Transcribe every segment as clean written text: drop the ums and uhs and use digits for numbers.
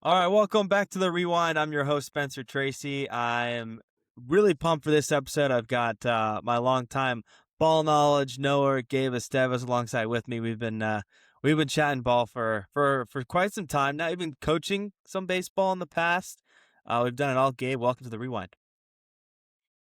All right, welcome back to the Rewind. I'm your host, Spencer Tracy. I am really pumped for this episode. I've got my longtime ball knowledge knower, Gabe Estevez, alongside with me. We've been chatting ball for quite some time now. Even coaching some baseball in the past. We've done it all. Gabe, welcome to the Rewind.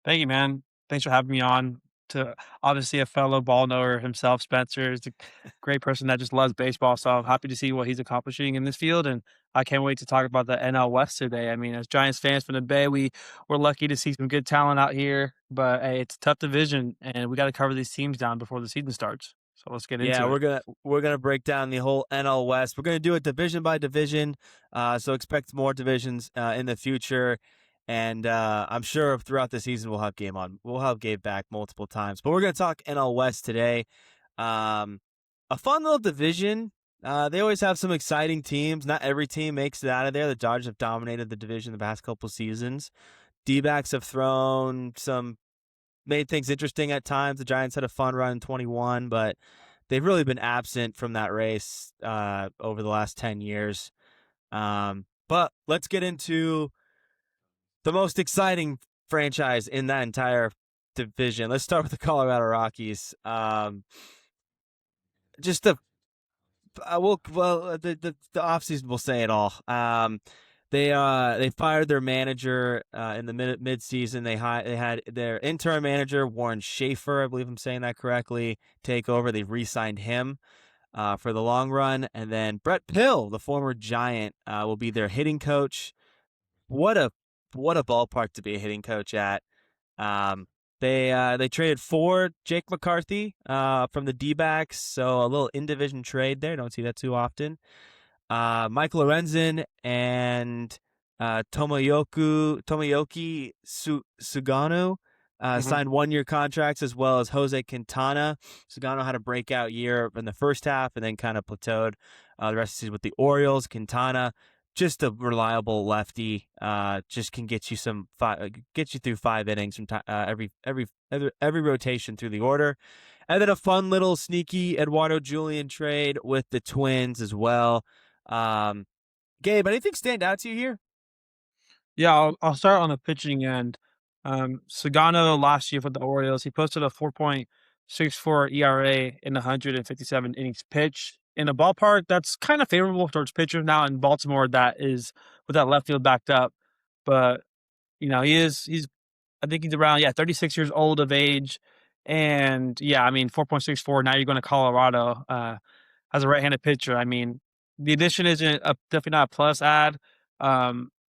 Thank you, man. Thanks for having me on. To obviously a fellow ball knower himself, Spencer is a great person that just loves baseball. So I'm happy to see what he's accomplishing in this field, and I can't wait to talk about the NL West today. I mean, as Giants fans from the Bay, we're lucky to see some good talent out here, but hey, it's a tough division, and we got to cover these teams down before the season starts. So let's get Yeah, into it. we're gonna break down the whole NL West. We're gonna do it division by division. So expect more divisions in the future. And I'm sure throughout the season we'll have Game on. We'll have Gabe back multiple times. But we're gonna talk NL West today. Um, a fun little division. They always have some exciting teams. Not every team makes it out of there. The Dodgers have dominated the division the past couple seasons. D-backs have thrown some made things interesting at times. The Giants had a fun run in 21, but they've really been absent from that race over the last 10 years. But let's get into the most exciting franchise in that entire division. Let's start with the Colorado Rockies. Just the the offseason will say it all. They fired their manager in the mid season. They had their interim manager Warren Schaefer, I believe I'm saying that correctly, take over. They re-signed him for the long run, and then Brett Pill, the former Giant, will be their hitting coach. What a what a ballpark to be a hitting coach at. Um, they traded for Jake McCarthy from the D-backs, so a little in division trade there. Don't see that too often. Mike Lorenzen and Tomoyoki Sugano Mhm. signed 1 year contracts, as well as Jose Quintana. Sugano had a breakout year in the first half and then kind of plateaued the rest of the season with the Orioles. Quintana, just a reliable lefty, just can get you through 5 innings from every rotation through the order. And then a fun little sneaky Eduardo Julian trade with the Twins as well. Um, Gabe, anything stand out to you here? Yeah, I'll start on the pitching end. Sagano last year for the Orioles, he posted a 4.64 ERA in 157 innings pitched in a ballpark that's kind of favorable towards pitchers now in Baltimore that is with that left field backed up. But he's I think he's around 36 years old of age. And yeah, I mean 4.64. Now you're going to Colorado as a right-handed pitcher. I mean, the addition isn't definitely not a plus add.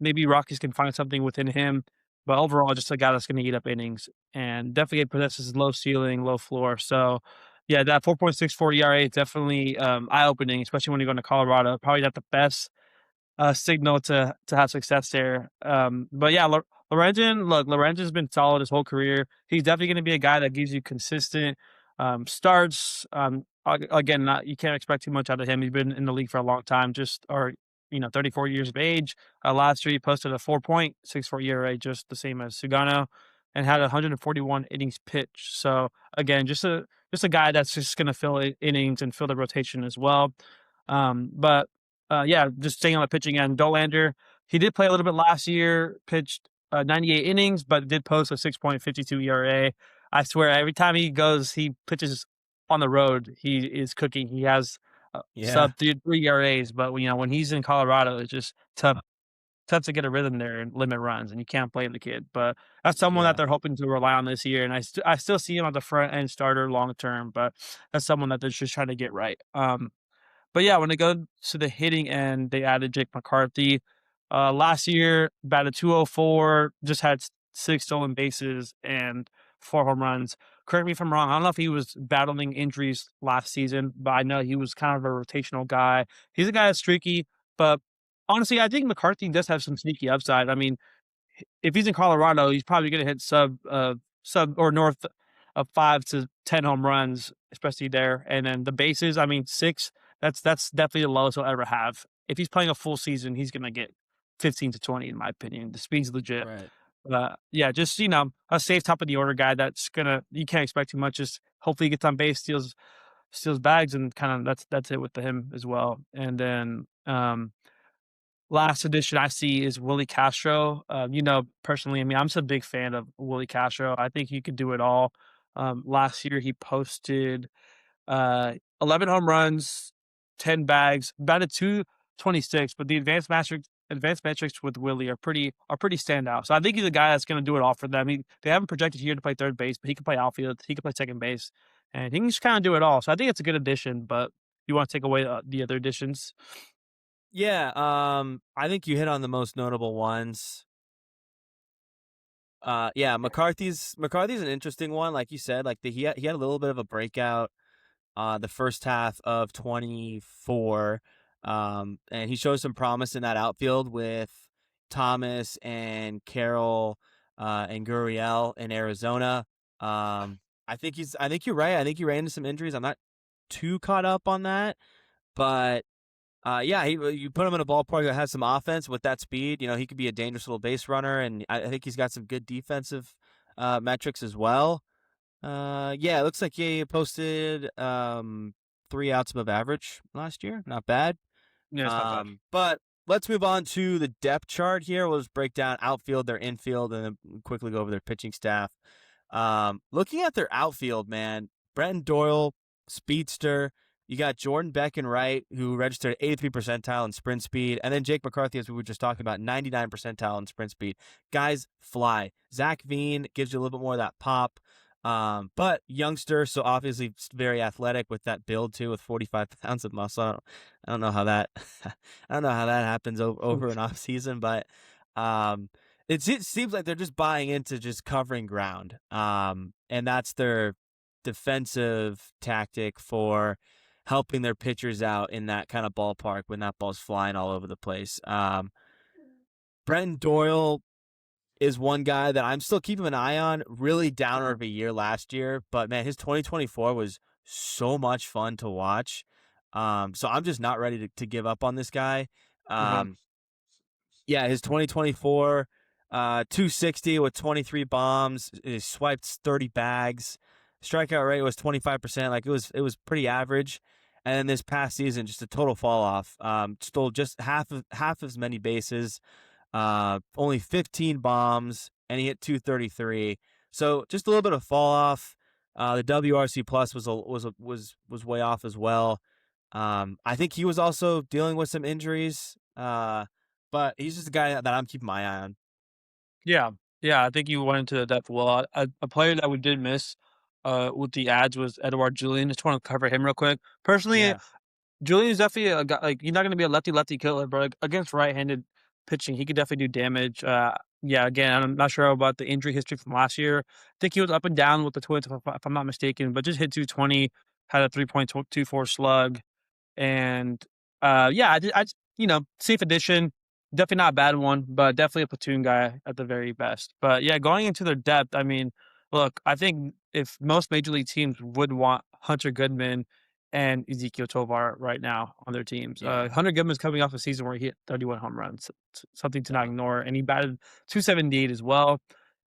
Maybe Rockies can find something within him, but overall, just a guy that's going to eat up innings and definitely possesses low ceiling, low floor. So, yeah, that 4.64 ERA is definitely eye opening, especially when you're going to Colorado. Probably not the best signal to have success there. But yeah, Lorenzen's been solid his whole career. He's definitely going to be a guy that gives you consistent starts. Again, not you can't expect too much out of him. He's been in the league for a long time, 34 years of age. Last year he posted a 4.64 ERA, just the same as Sugano, and had 141 innings pitched. So again, just a guy that's just going to fill innings and fill the rotation as well. But yeah, just staying on the pitching end, Dolander, he did play a little bit last year, pitched 98 innings, but did post a 6.52 ERA. I swear, every time he pitches on the road, he is cooking. He has Yeah. sub three ERAs, but when he's in Colorado, it's just tough to get a rhythm there and limit runs, and you can't blame the kid. But that's someone that Yeah. they're hoping to rely on this year, and I still see him as the front end starter long term, but that's someone that they're just trying to get right. But yeah, when they go to the hitting end, they added Jake McCarthy. Last year, batted 204, just had 6 stolen bases and 4 home runs. Correct me if I'm wrong. I don't know if he was battling injuries last season, but I know he was kind of a rotational guy. He's a guy that's streaky, but honestly, I think McCarthy does have some sneaky upside. I mean, if he's in Colorado, he's probably going to hit sub or north of 5 to 10 home runs, especially there. And then the bases, I mean, 6. That's definitely the lowest he'll ever have. If he's playing a full season, he's going to get 15 to 20, in my opinion. The speed's legit. Right. Yeah, just a safe top of the order guy that's gonna you can't expect too much. Just hopefully he gets on base, steals bags, and kind of that's it with him as well. And then last addition I see is Willie Castro. Personally, I mean, I'm just a big fan of Willie Castro. I think he could do it all. Last year he posted 11 home runs, 10 bags, batted 226, but the advanced metrics with Willie are pretty standout. So I think he's a guy that's going to do it all for them. They haven't projected here to play third base, but he can play outfield, he can play second base, and he can just kind of do it all. So I think it's a good addition. But you want to take away the other additions? Yeah, I think you hit on the most notable ones. Yeah, McCarthy's an interesting one, like you said. Like he had a little bit of a breakout the first half of 24. And he shows some promise in that outfield with Thomas and Carroll and Gurriel in Arizona. I think you're right. I think he ran into some injuries. I'm not too caught up on that, but yeah, you put him in a ballpark that has some offense with that speed. You know, he could be a dangerous little base runner, and I think he's got some good defensive metrics as well. Yeah, it looks like he posted 3 outs above average last year. Not bad. Yeah, it's not bad. But let's move on to the depth chart here. We'll just break down outfield, their infield, and then quickly go over their pitching staff. Looking at their outfield, man, Brenton Doyle, speedster. You got Jordan Beck and Wright, who registered 83 percentile in sprint speed, and then Jake McCarthy, as we were just talking about, 99 percentile in sprint speed. Guys fly. Zach Veen gives you a little bit more of that pop. But youngster, so obviously very athletic with that build too, with 45 pounds of muscle. I don't know how that, I don't know how that happens over an off season, but um, it seems like they're just buying into just covering ground. And that's their defensive tactic for helping their pitchers out in that kind of ballpark when that ball's flying all over the place. Brenton Doyle is one guy that I'm still keeping an eye on. Really downer of a year last year, but man, his 2024 was so much fun to watch. So I'm just not ready to give up on this guy. Okay. Um, yeah, his 2024, 260 with 23 bombs. He swiped 30 bags. Strikeout rate was 25%. Like it was pretty average. And then this past season, just a total fall off. Stole just half as many bases, only 15 bombs, and he hit 233. So just a little bit of fall off. The WRC plus was way off as well. I think he was also dealing with some injuries. But he's just a guy that I'm keeping my eye on. Yeah, yeah, I think you went into the depth well. A player that we did miss with the ads was Edouard Julien. Just want to cover him real quick. Personally, Yeah, Julian is definitely a guy like, he's not gonna be a lefty killer, but, like, against right-handed pitching, he could definitely do damage. Yeah, again, I'm not sure about the injury history from last year. I think he was up and down with the Twins, if I'm not mistaken, but just hit 220, had a 3.24 slug. And, yeah, safe addition. Definitely not a bad one, but definitely a platoon guy at the very best. But, yeah, going into their depth, I mean, look, I think if most major league teams would want Hunter Goodman and Ezekiel Tovar right now on their teams. yeah, Hunter Goodman's coming off a season where he hit 31 home runs, something to not yeah, ignore, and he batted 278 as well.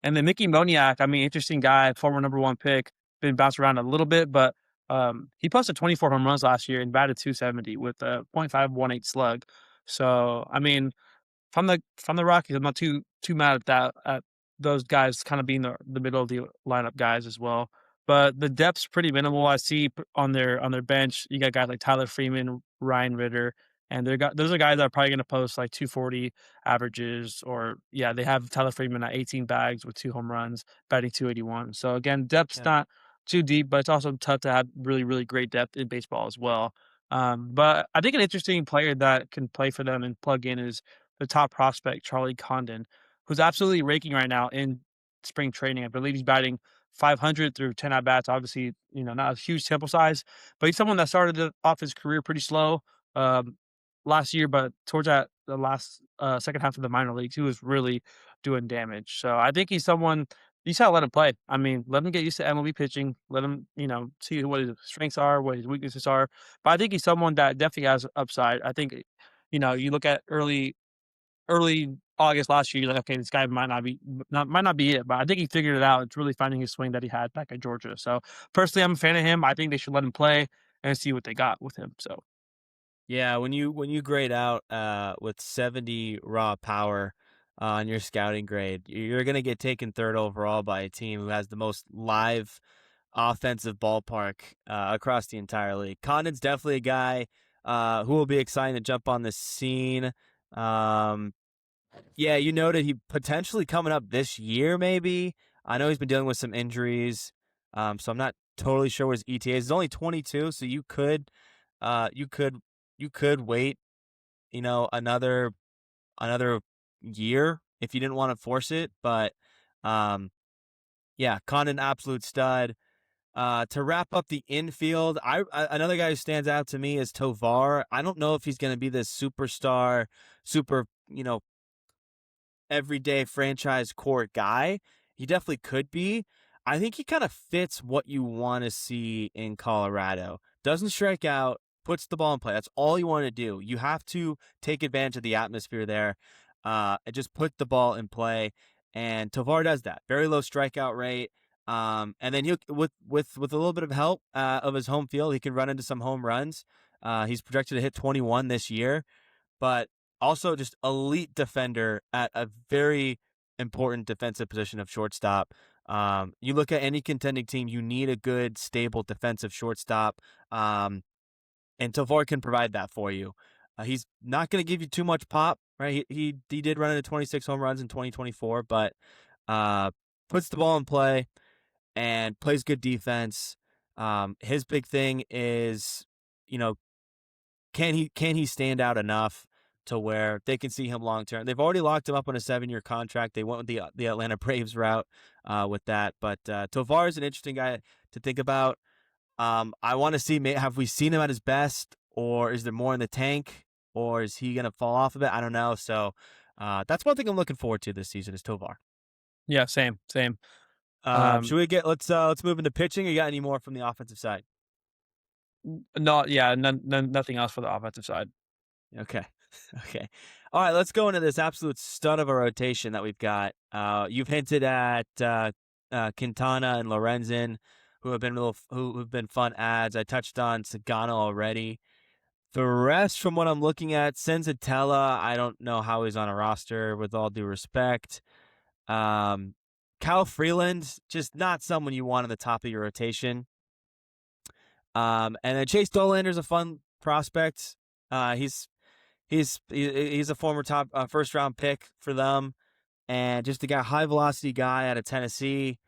And then Mickey Moniak, I mean, interesting guy, former number 1 pick, been bounced around a little bit, but he posted 24 home runs last year and batted 270 with a .518 slug. So, I mean, from the Rockies, I'm not too mad at that, at those guys kind of being the middle of the lineup guys as well. But the depth's pretty minimal. I see on their bench, you got guys like Tyler Freeman, Ryan Ritter, and those are guys that are probably going to post like 240 averages. Or yeah, they have Tyler Freeman at 18 bags with 2 home runs, batting 281. So again, depth's yeah, not too deep, but it's also tough to have really great depth in baseball as well. But I think an interesting player that can play for them and plug in is the top prospect, Charlie Condon, who's absolutely raking right now in spring training. I believe he's batting 500 through 10 at bats. Obviously, not a huge sample size, but he's someone that started off his career pretty slow um, last year, but towards the last second half of the minor leagues, he was really doing damage. So I think he's someone you just gotta let him play. I mean, let him get used to MLB pitching. Let him, see what his strengths are, what his weaknesses are. But I think he's someone that definitely has upside. I think, you look at early August last year, you're like, okay, this guy might not be it, but I think he figured it out. It's really finding his swing that he had back at Georgia. So personally, I'm a fan of him. I think they should let him play and see what they got with him. So Yeah, when you grade out with 70 raw power on your scouting grade, you're going to get taken third overall by a team who has the most live offensive ballpark across the entire league. Condon's definitely a guy who will be exciting to jump on the scene. Um, yeah, you noted he potentially coming up this year, maybe. I know he's been dealing with some injuries, so I'm not totally sure what his ETA is. He's only 22, so uh, you could, you could wait, another year if you didn't want to force it. But um, yeah, Condon absolute stud. To wrap up the infield, another guy who stands out to me is Tovar. I don't know if he's going to be this superstar, super, everyday franchise core guy. He definitely could be. I think he kind of fits what you want to see in Colorado. Doesn't strike out, puts the ball in play. That's all you want to do. You have to take advantage of the atmosphere there, and just put the ball in play. And Tovar does that. Very low strikeout rate. And then he with a little bit of help of his home field, he can run into some home runs. He's projected to hit 21 this year, but also just elite defender at a very important defensive position of shortstop. You look at any contending team, you need a good, stable defensive shortstop, and Tovar can provide that for you. He's not going to give you too much pop, right? He did run into 26 home runs in 2024, but uh, puts the ball in play and plays good defense. His big thing is, you know, can he stand out enough to where they can see him long term? They've already locked him up on a 7-year contract. They went with the Atlanta Braves route with that. But Tovar is an interesting guy to think about. I want to see, have we seen him at his best, or is there more in the tank, or is he going to fall off of it? I don't know. So that's one thing I'm looking forward to this season is Tovar. Yeah, same, same. Um, Should we get let's move into pitching? You got any more from the offensive side? no, yeah, nothing else for the offensive side. Okay. Okay. All right, let's go into this absolute stud of a rotation that we've got. You've hinted at Quintana and Lorenzen, who have been who've been fun ads. I touched on Sagano already. The rest, from what I'm looking at, Senzatella, I don't know how he's on a roster. With all due respect, um, Kyle Freeland, just not someone you want on the top of your rotation. And then Chase Dolander's a fun prospect. He's a former top first round pick for them, and just a guy, high velocity guy out of Tennessee.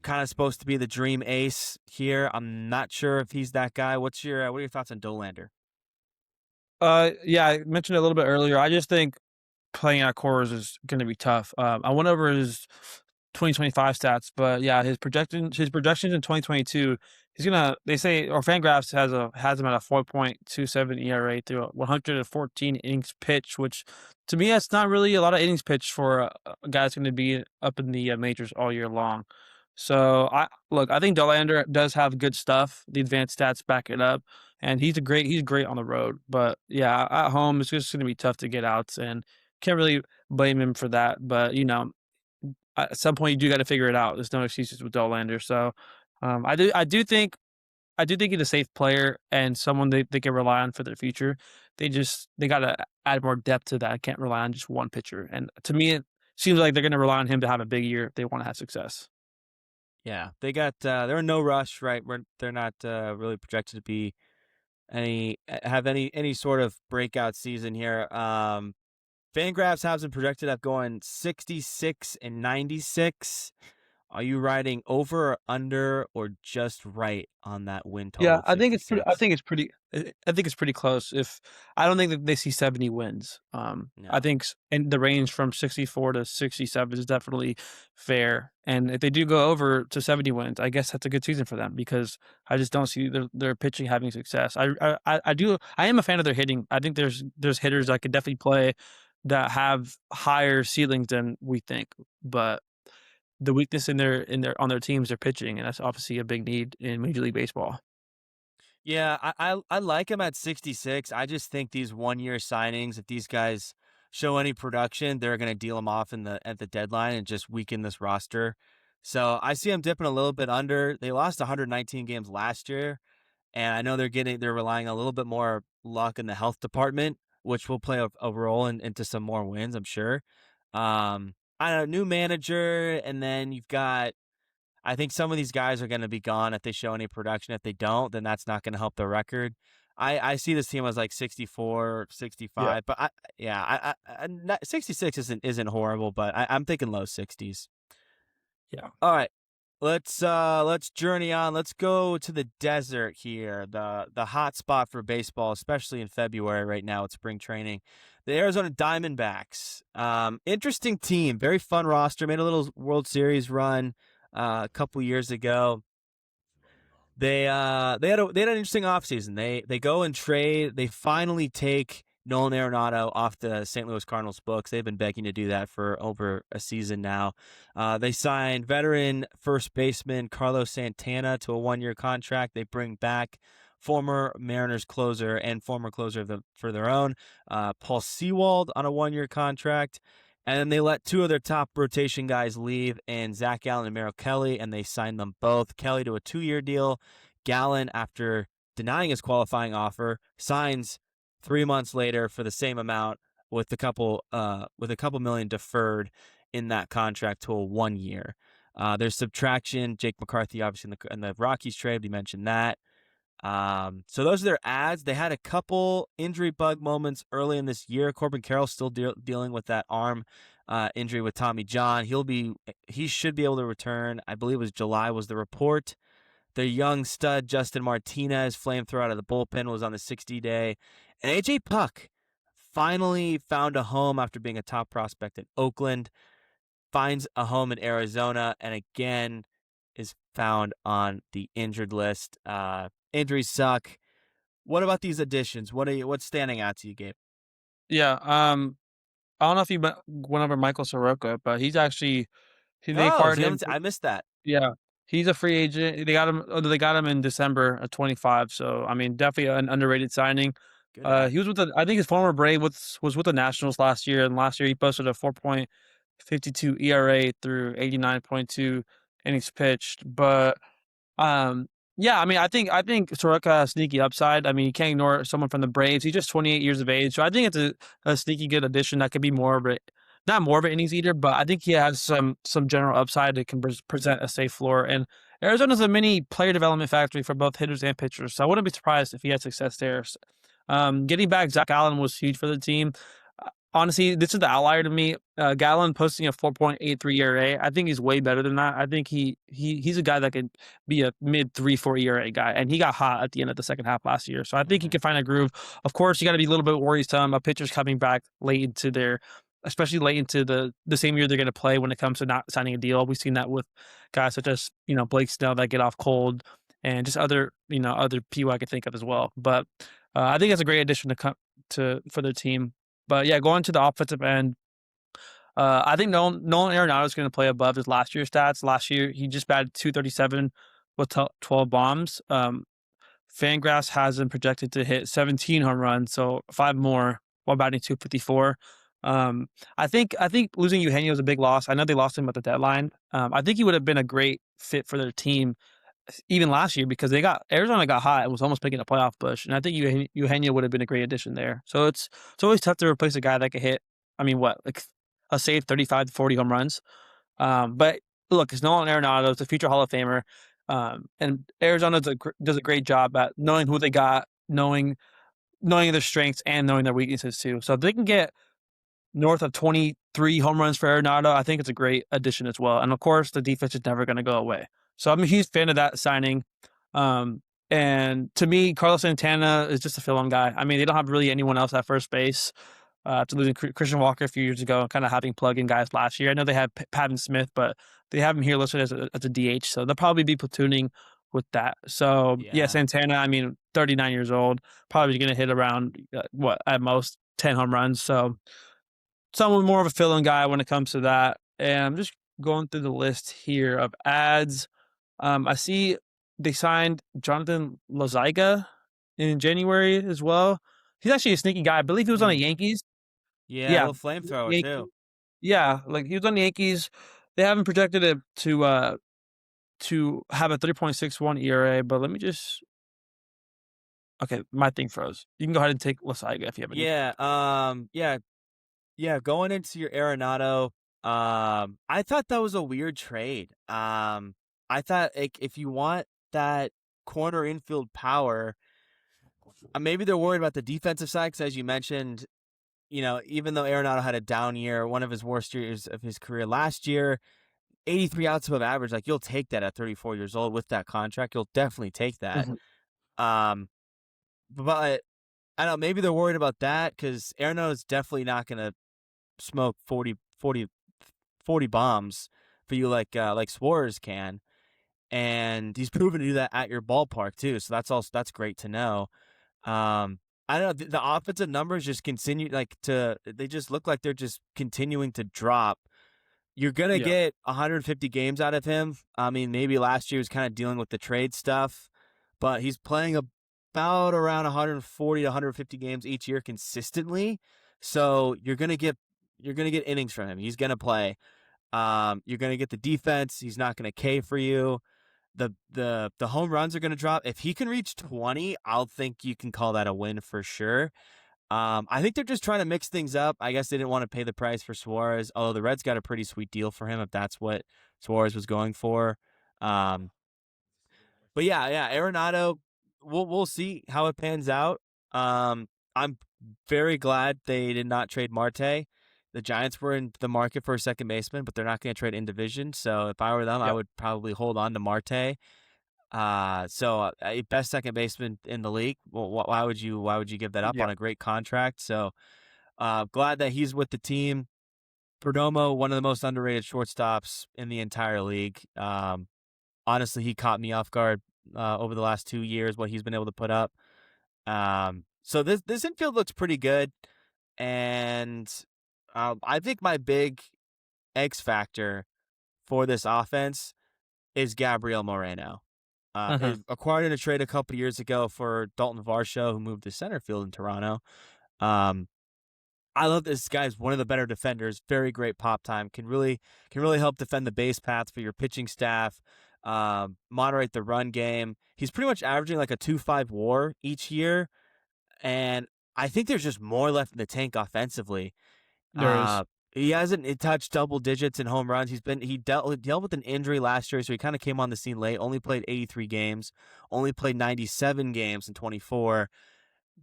Kind of supposed to be the dream ace here. I'm not sure if he's that guy. What are your thoughts on Dolander? Yeah, I mentioned it a little bit earlier. I just think playing at cores is going to be tough. I went over his 2025 stats, but yeah, his projections in 2022, he's gonna. They say or Fangraphs has him at a 4.27 ERA through 114 innings pitched, which to me that's not really a lot of innings pitched for a guy that's going to be up in the majors all year long. So I think Dollander does have good stuff. The advanced stats back it up, and he's great on the road. But yeah, at home it's just going to be tough to get outs, and can't really blame him for that. But at some point you do got to figure it out. There's no excuses with Dollander. So I do think he's a safe player and someone they can rely on for their future. They got to add more depth to that. I can't rely on just one pitcher. And to me, it seems like they're going to rely on him to have a big year if they want to have success. Yeah, they're in no rush, right? They're not really projected to be have any sort of breakout season here. Fangraphs has been projected at going 66 and 96. Are you riding over or under or just right on that win total Yeah, of 66? I think it's pretty close. If I don't think that they see 70 wins. I No. think in the range from 64 to 67 is definitely fair. And if they do go over to 70 wins, I guess that's a good season for them because I just don't see their pitching having success. I am a fan of their hitting. I think there's hitters that could definitely play that have higher ceilings than we think, but the weakness on their teams, they're pitching, and that's obviously a big need in Major League Baseball. Yeah, I like him at 66. I just think these 1-year signings, if these guys show any production, they're going to deal them off at the deadline and just weaken this roster. So I see him dipping a little bit under. They lost 119 games last year, and I know they're relying a little bit more luck in the health department, which will play a role into some more wins, I'm sure. I don't know, new manager, and then you've got I think some of these guys are going to be gone if they show any production. If they don't, then that's not going to help their record. I see this team as like 64, Yeah. 65, but yeah, 66 isn't horrible, but I'm thinking low 60s. Yeah. All right. Let's journey on. Let's go to the desert here. The hot spot for baseball, especially in February right now at spring training. The Arizona Diamondbacks. Interesting team, very fun roster. Made a little World Series run a couple years ago. They had an interesting offseason. They go and trade. They finally take Nolan Arenado off the St. Louis Cardinals books. They've been begging to do that for over a season now. They signed veteran first baseman Carlos Santana to a 1-year contract. They bring back former Mariners closer and former closer for their own, Paul Sewald, on a 1-year contract. And then they let two of their top rotation guys leave, and Zach Gallen and Merrill Kelly, and they signed them both. Kelly to a 2-year deal. Gallen, after denying his qualifying offer, signs 3 months later for the same amount with a couple million deferred in that contract to a 1 year. There's subtraction. Jake McCarthy, obviously, in the Rockies trade, we mentioned that. So those are their ads. They had a couple injury bug moments early in this year. Corbin Carroll's still dealing with that arm injury with Tommy John. He should be able to return. I believe it was July was the report. Their young stud Justin Martinez, flamethrower out of the bullpen, was on the 60-day. And AJ Puck finally found a home after being a top prospect in Oakland. Finds a home in Arizona, and again is found on the injured list. Injuries suck. What about these additions? What's standing out to you, Gabe? Yeah. I don't know if you went over Michael Soroka, but they Oh, acquired so you him. haven't, I missed that. Yeah, he's a free agent. They got him in December of 25. So I mean, definitely an underrated signing. Good ad. He was I think his former Brave was with the Nationals last year, and last year he posted a 4.52 ERA through 89.2 innings pitched. But yeah, I mean, I think Soroka has sneaky upside. I mean, you can't ignore someone from the Braves. He's just 28 years of age, so I think it's a sneaky good addition that could be more of it, not more of an innings eater, but I think he has some general upside that can present a safe floor. And Arizona's a mini player development factory for both hitters and pitchers, so I wouldn't be surprised if he had success there. Getting back Zach Allen was huge for the team. Honestly, this is the outlier to me. Gallen posting a 4.83 ERA. I think he's way better than that. I think he's a guy that could be a mid 3.4 ERA guy, and he got hot at the end of the second half last year. So I think he Mhm. can find a groove. Of course, you got to be a little bit worrisome about pitchers coming back late into especially late into the same year they're going to play when it comes to not signing a deal. We've seen that with guys such as Blake Snell that get off cold, and just other people I could think of as well. But I think it's a great addition to come to for their team. But yeah, going to the offensive end, I think Nolan Arenado is going to play above his last year's stats. Last year, he just batted 237 with 12 bombs. Fangraphs has him projected to hit 17 home runs, so 5 more while batting 254. I think losing Eugenio was a big loss. I know they lost him at the deadline. I think he would have been a great fit for their team even last year because Arizona got hot and was almost making a playoff push, and I think Eugenio would have been a great addition there. So it's always tough to replace a guy that could hit. I mean, what like a safe 35 to 40 home runs. But look, it's Nolan Arenado, it's a future Hall of Famer, and Arizona does a great job at knowing who they got, knowing their strengths and knowing their weaknesses too. So if they can get north of 23 home runs for Arenado, I think it's a great addition as well. And of course, the defense is never going to go away. So I'm a huge fan of that signing. Um, and to me, Carlos Santana is just a fill-in guy. I mean, they don't have really anyone else at first base. After losing Christian Walker a few years ago, and kind of having plug-in guys last year. I know they had Patton Smith, but they have him here listed as a DH, so they'll probably be platooning with that. So yeah, Yeah. Santana. I mean, 39 years old, probably going to hit around what at most 10 home runs. So someone more of a fill-in guy when it comes to that. And I'm just going through the list here of ads. I see they signed Jonathan Loziga in January as well. He's actually a sneaky guy. I believe he was on the Hmm. Yankees. Yeah, a Yeah, little flamethrower too. Yankee. Yeah, like he was on the Yankees. They haven't projected it to have a 3.61 ERA, but let me just Okay, my thing froze. You can go ahead and take Lasaiga if you have any. Yeah, yeah. Going into your Arenado, I thought that was a weird trade. I thought like if you want that corner infield power, maybe they're worried about the defensive side because as you mentioned, even though Arenado had a down year, one of his worst years of his career last year, 83 outs above average, like you'll take that at 34 years old with that contract. You'll definitely take that. Mhm. Um, but I don't know, maybe they're worried about that because Arenado is definitely not going to smoke 40 bombs for you like Suarez can. And he's proven to do that at your ballpark too. So that's great to know. Um, I don't know. The offensive numbers just continue they just look like they're just continuing to drop. You're gonna Yeah, get 150 games out of him. I mean, maybe last year was kind of dealing with the trade stuff, but he's playing about around 140 to 150 games each year consistently. So you're gonna get innings from him. He's gonna play. You're gonna get the defense. He's not gonna K for you. The home runs are gonna drop. If he can reach 20, I'll think you can call that a win for sure. I think they're just trying to mix things up. I guess they didn't want to pay the price for Suarez, although the Reds got a pretty sweet deal for him if that's what Suarez was going for. Um, but yeah, Arenado, we'll see how it pans out. I'm very glad they did not trade Marte. The Giants were in the market for a second baseman, but they're not going to trade in division. So if I were them, I yeah, would probably hold on to Marte. So a best second baseman in the league. Well, why would you give that up yeah, on a great contract? So glad that he's with the team. Perdomo, one of the most underrated shortstops in the entire league. Honestly, he caught me off guard over the last 2 years, what he's been able to put up. So this infield looks pretty good, and I think my big X factor for this offense is Gabriel Moreno. mhm, Is acquired in a trade a couple years ago for Dalton Varsho, who moved to center field in Toronto. Um, I love this guy's one of the better defenders. Very great pop time. Can really help defend the base paths for your pitching staff. Moderate the run game. He's pretty much averaging like a 2.5 WAR each year, and I think there's just more left in the tank offensively. there is. Uh, he hasn't touched double digits in home runs. He dealt with an injury last year, so he kind of came on the scene late. Only played 83 games. Only played 97 games in 24.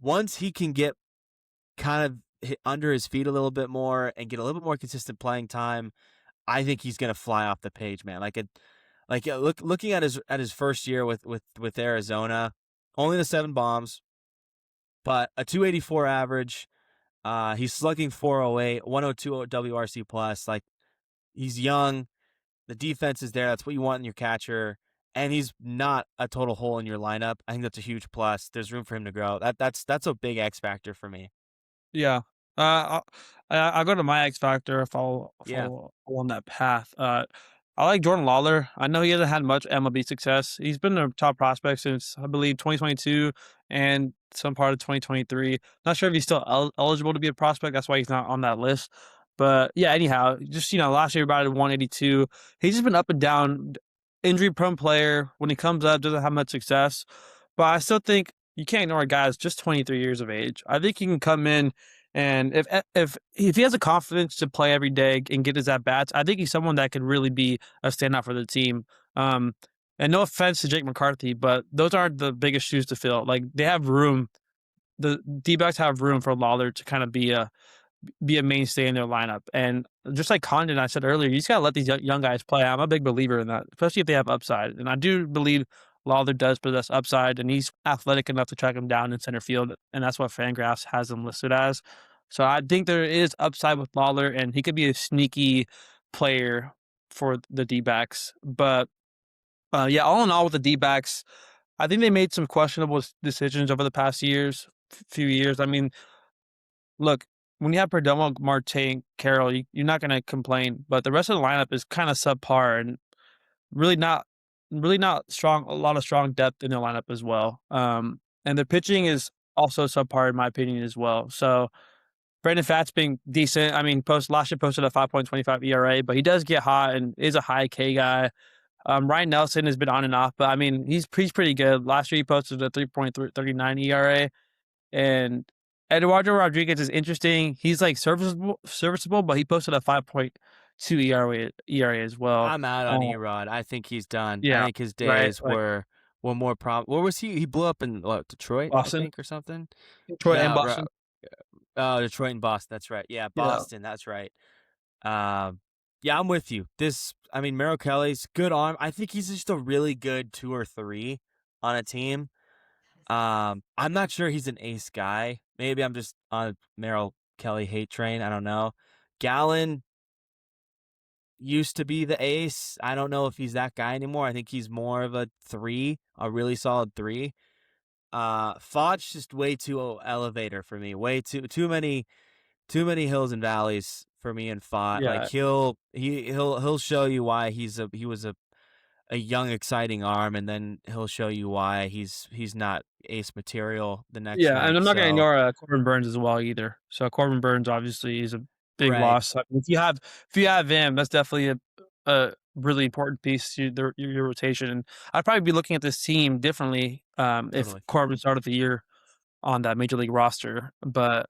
Once he can get kind of hit under his feet a little bit more and get a little bit more consistent playing time, I think he's gonna fly off the page, man. Looking at his first year with Arizona, only the 7 bombs, but a 284 average. He's slugging 408, 102 WRC plus. Like he's young, the defense is there. That's what you want in your catcher. And he's not a total hole in your lineup. I think that's a huge plus. There's room for him to grow. That's a big X factor for me. Yeah. I'll go to my X factor if Yeah. I'll go on that path. I like Jordan Lawler. I know he hasn't had much MLB success. He's been a top prospect since I believe 2022 and some part of 2023. Not sure if he's still eligible to be a prospect. That's why he's not on that list. But yeah, anyhow, just last year about 182. He's just been up and down, injury prone player. When he comes up, doesn't have much success. But I still think you can't ignore a guy who's just 23 years of age. I think he can come in and if he has the confidence to play every day and get his at bats, I think he's someone that could really be a standout for the team. Um, and no offense to Jake McCarthy, but those aren't the biggest shoes to fill. Like they have room. The D-backs have room for Lawler to kind of be a mainstay in their lineup. And just like Condon, I said earlier, you just gotta let these young guys play. I'm a big believer in that, especially if they have upside. And I do believe Lawler does possess upside, and he's athletic enough to track him down in center field, and that's what Fangraphs has him listed as. So I think there is upside with Lawler, and he could be a sneaky player for the D backs. But yeah, all in all, with the D backs, I think they made some questionable decisions over the past few years. I mean, look, when you have Perdomo, Marte, and Carroll, you're not going to complain. But the rest of the lineup is kind of subpar and really not, really not strong. A lot of strong depth in their lineup as well. And the pitching is also subpar in my opinion as well. So Brandon Pfaadt's being decent. I mean, last year posted a 5.25 ERA, but he does get hot and is a high K guy. Ryan Nelson has been on and off, but I mean, he's pretty good. Last year he posted a 3.39 ERA, and Eduardo Rodriguez is interesting. He's like serviceable, but he posted a 5.2 ERA as well. I'm out on Erod. I think he's done. I Yeah, think his right. days Like were more Where was he? He blew up in what, Detroit, I Boston, think, or something. Detroit, and No, Boston. oh, Detroit and Boston. That's right. Yeah, Yeah, Boston. That's right. Um, yeah, I'm with you. I mean, Merrill Kelly's good arm. I think he's just a really good 2 or 3 on a team. I'm not sure he's an ace guy. Maybe I'm just on a Merrill Kelly hate train. I don't know. Gallen used to be the ace. I don't know if he's that guy anymore. I think he's more of a 3, a really solid 3. Foch just way too elevator for me. Way too many hills and valleys for me and Fott. Like yeah. he'll show you why he was a young exciting arm, and then he'll show you why he's not ace material the next Yeah, and night. I'm not gonna So ignore, Corbin Burns as well either. So Corbin Burns obviously is a big right, loss. If you have him, that's definitely a really important piece to your rotation. And I'd probably be looking at this team differently, if totally. Corbin started the year on that major league roster. But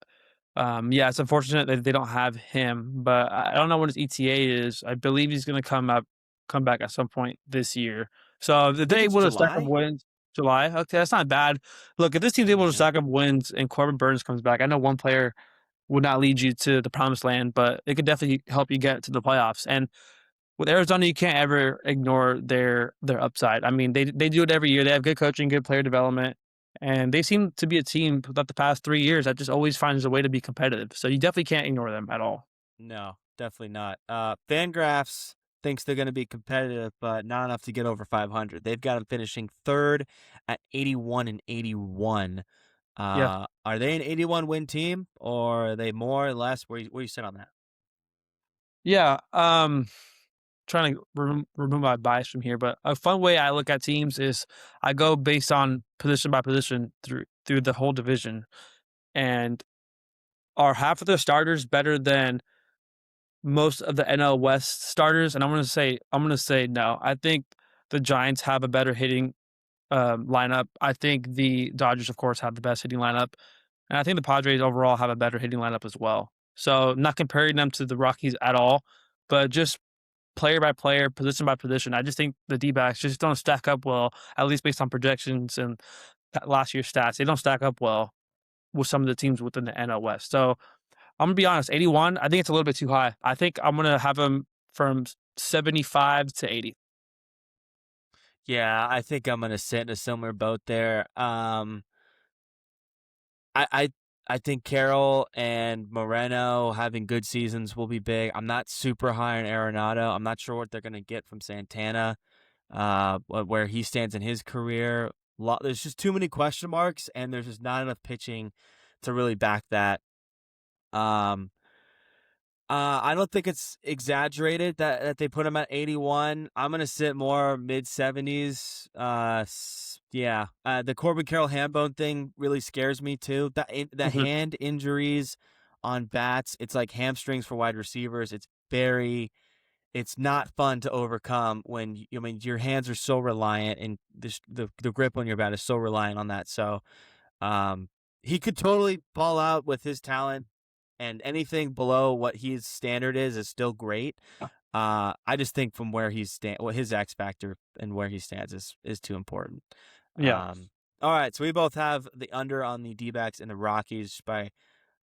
yeah, it's unfortunate that they don't have him. But I don't know what his ETA is. I believe he's gonna come back at some point this year. So if I think they're it's able to stack up July. wins July, okay, that's not bad. Look, if this team's able to Okay. stack up wins and Corbin Burns comes back, I know one player would not lead you to the promised land, but it could definitely help you get to the playoffs. And with Arizona, you can't ever ignore their upside. I mean, they do it every year. They have good coaching, good player development, and they seem to be a team throughout the past 3 years that just always finds a way to be competitive. So you definitely can't ignore them at all. No, definitely not. Fangraphs thinks they're going to be competitive, but not enough to get over 500. They've got them finishing third at 81 and 81. Yeah. Are they an 81 win team, or are they more or less? Where you sit on that? Yeah. Trying to remove my bias from here, but a fun way I look at teams is I go based on position by position through the whole division. And are half of their starters better than most of the NL West starters? And I'm gonna say no. I think the Giants have a better hitting lineup. I think the Dodgers, of course, have the best hitting lineup, and I think the Padres overall have a better hitting lineup as well. So not comparing them to the Rockies at all, but just player by player, position by position. I just think the D-backs just don't stack up well, at least based on projections and last year's stats. They don't stack up well with some of the teams within the NL West. So I'm gonna be honest, 81. I think it's a little bit too high. I think I'm gonna have them from 75 to 80. Yeah, I think I'm going to sit in a similar boat there. I, I I think Carroll and Moreno having good seasons will be big. I'm not super high on Arenado. I'm not sure what they're going to get from Santana, where he stands in his career. There's just too many question marks, and there's just not enough pitching to really back that. Um, I don't think it's exaggerated that they put him at 81. I'm gonna sit more mid 70s. Yeah. The Corbin Carroll hand bone thing really scares me too. The Mhm. hand injuries on bats, it's like hamstrings for wide receivers. It's not fun to overcome when I mean your hands are so reliant, and the grip on your bat is so reliant on that. So um, he could totally ball out with his talent, and anything below what his standard is still great. I just think from where what his X factor and where he stands is too important. Yeah. All right, so we both have the under on the D-backs and the Rockies by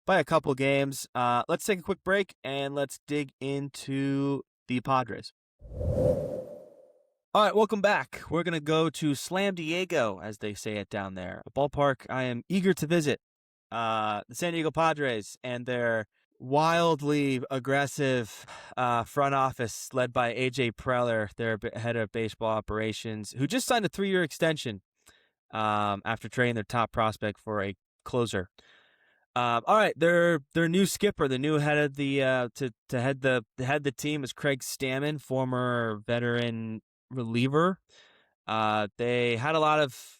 a couple games. Let's take a quick break and let's dig into the Padres. All right, welcome back. We're going to go to Slam Diego, as they say it down there, a ballpark I am eager to visit. The San Diego Padres and their wildly aggressive front office led by AJ Preller, their head of baseball operations, who just signed a 3-year extension after trading their top prospect for a closer. All right, their new skipper, the new head of the to head the team is Craig Stammen, former veteran reliever. They had a lot of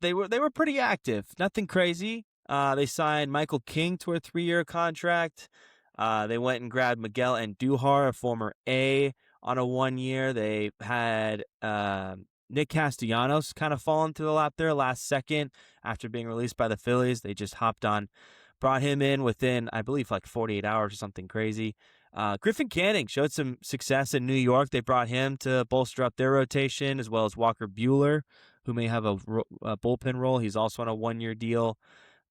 they were pretty active. Nothing crazy. They signed Michael King to a 3-year contract. They went and grabbed Miguel Andujar, a former A, on a 1 year. They had Nick Castellanos kind of falling to the lap there last second after being released by the Phillies. They just hopped on, brought him in within, I believe, like 48 hours or something crazy. Griffin Canning showed some success in New York. They brought him to bolster up their rotation, as well as Walker Buehler, who may have a bullpen role. He's also on a 1-year deal.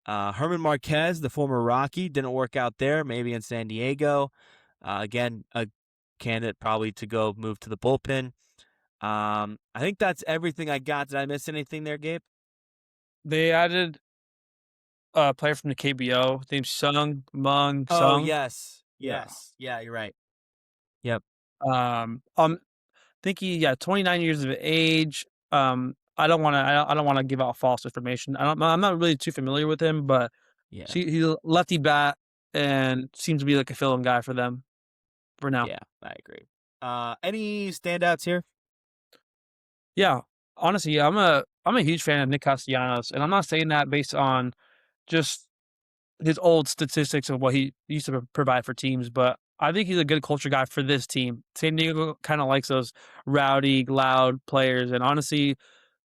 Herman Marquez, the former Rocky, didn't work out there, maybe in San Diego. Again, a candidate probably to go move to the bullpen. I think that's everything I got. Did I miss anything there, Gabe? They added a player from the KBO named Sung Mung Oh, Sung. yes. Yeah. Yes. Yeah, you're right. Yep. Think he, yeah, 29 years of age. I don't want to give out false information. I'm not really too familiar with him, but Yeah. he's a lefty bat and seems to be like a fill-in guy for them for now. Yeah, I agree. Any standouts here? Yeah, honestly, I'm a huge fan of Nick Castellanos, and I'm not saying that based on just his old statistics of what he used to provide for teams, but I think he's a good culture guy for this team. San Diego kind of likes those rowdy, loud players, and honestly,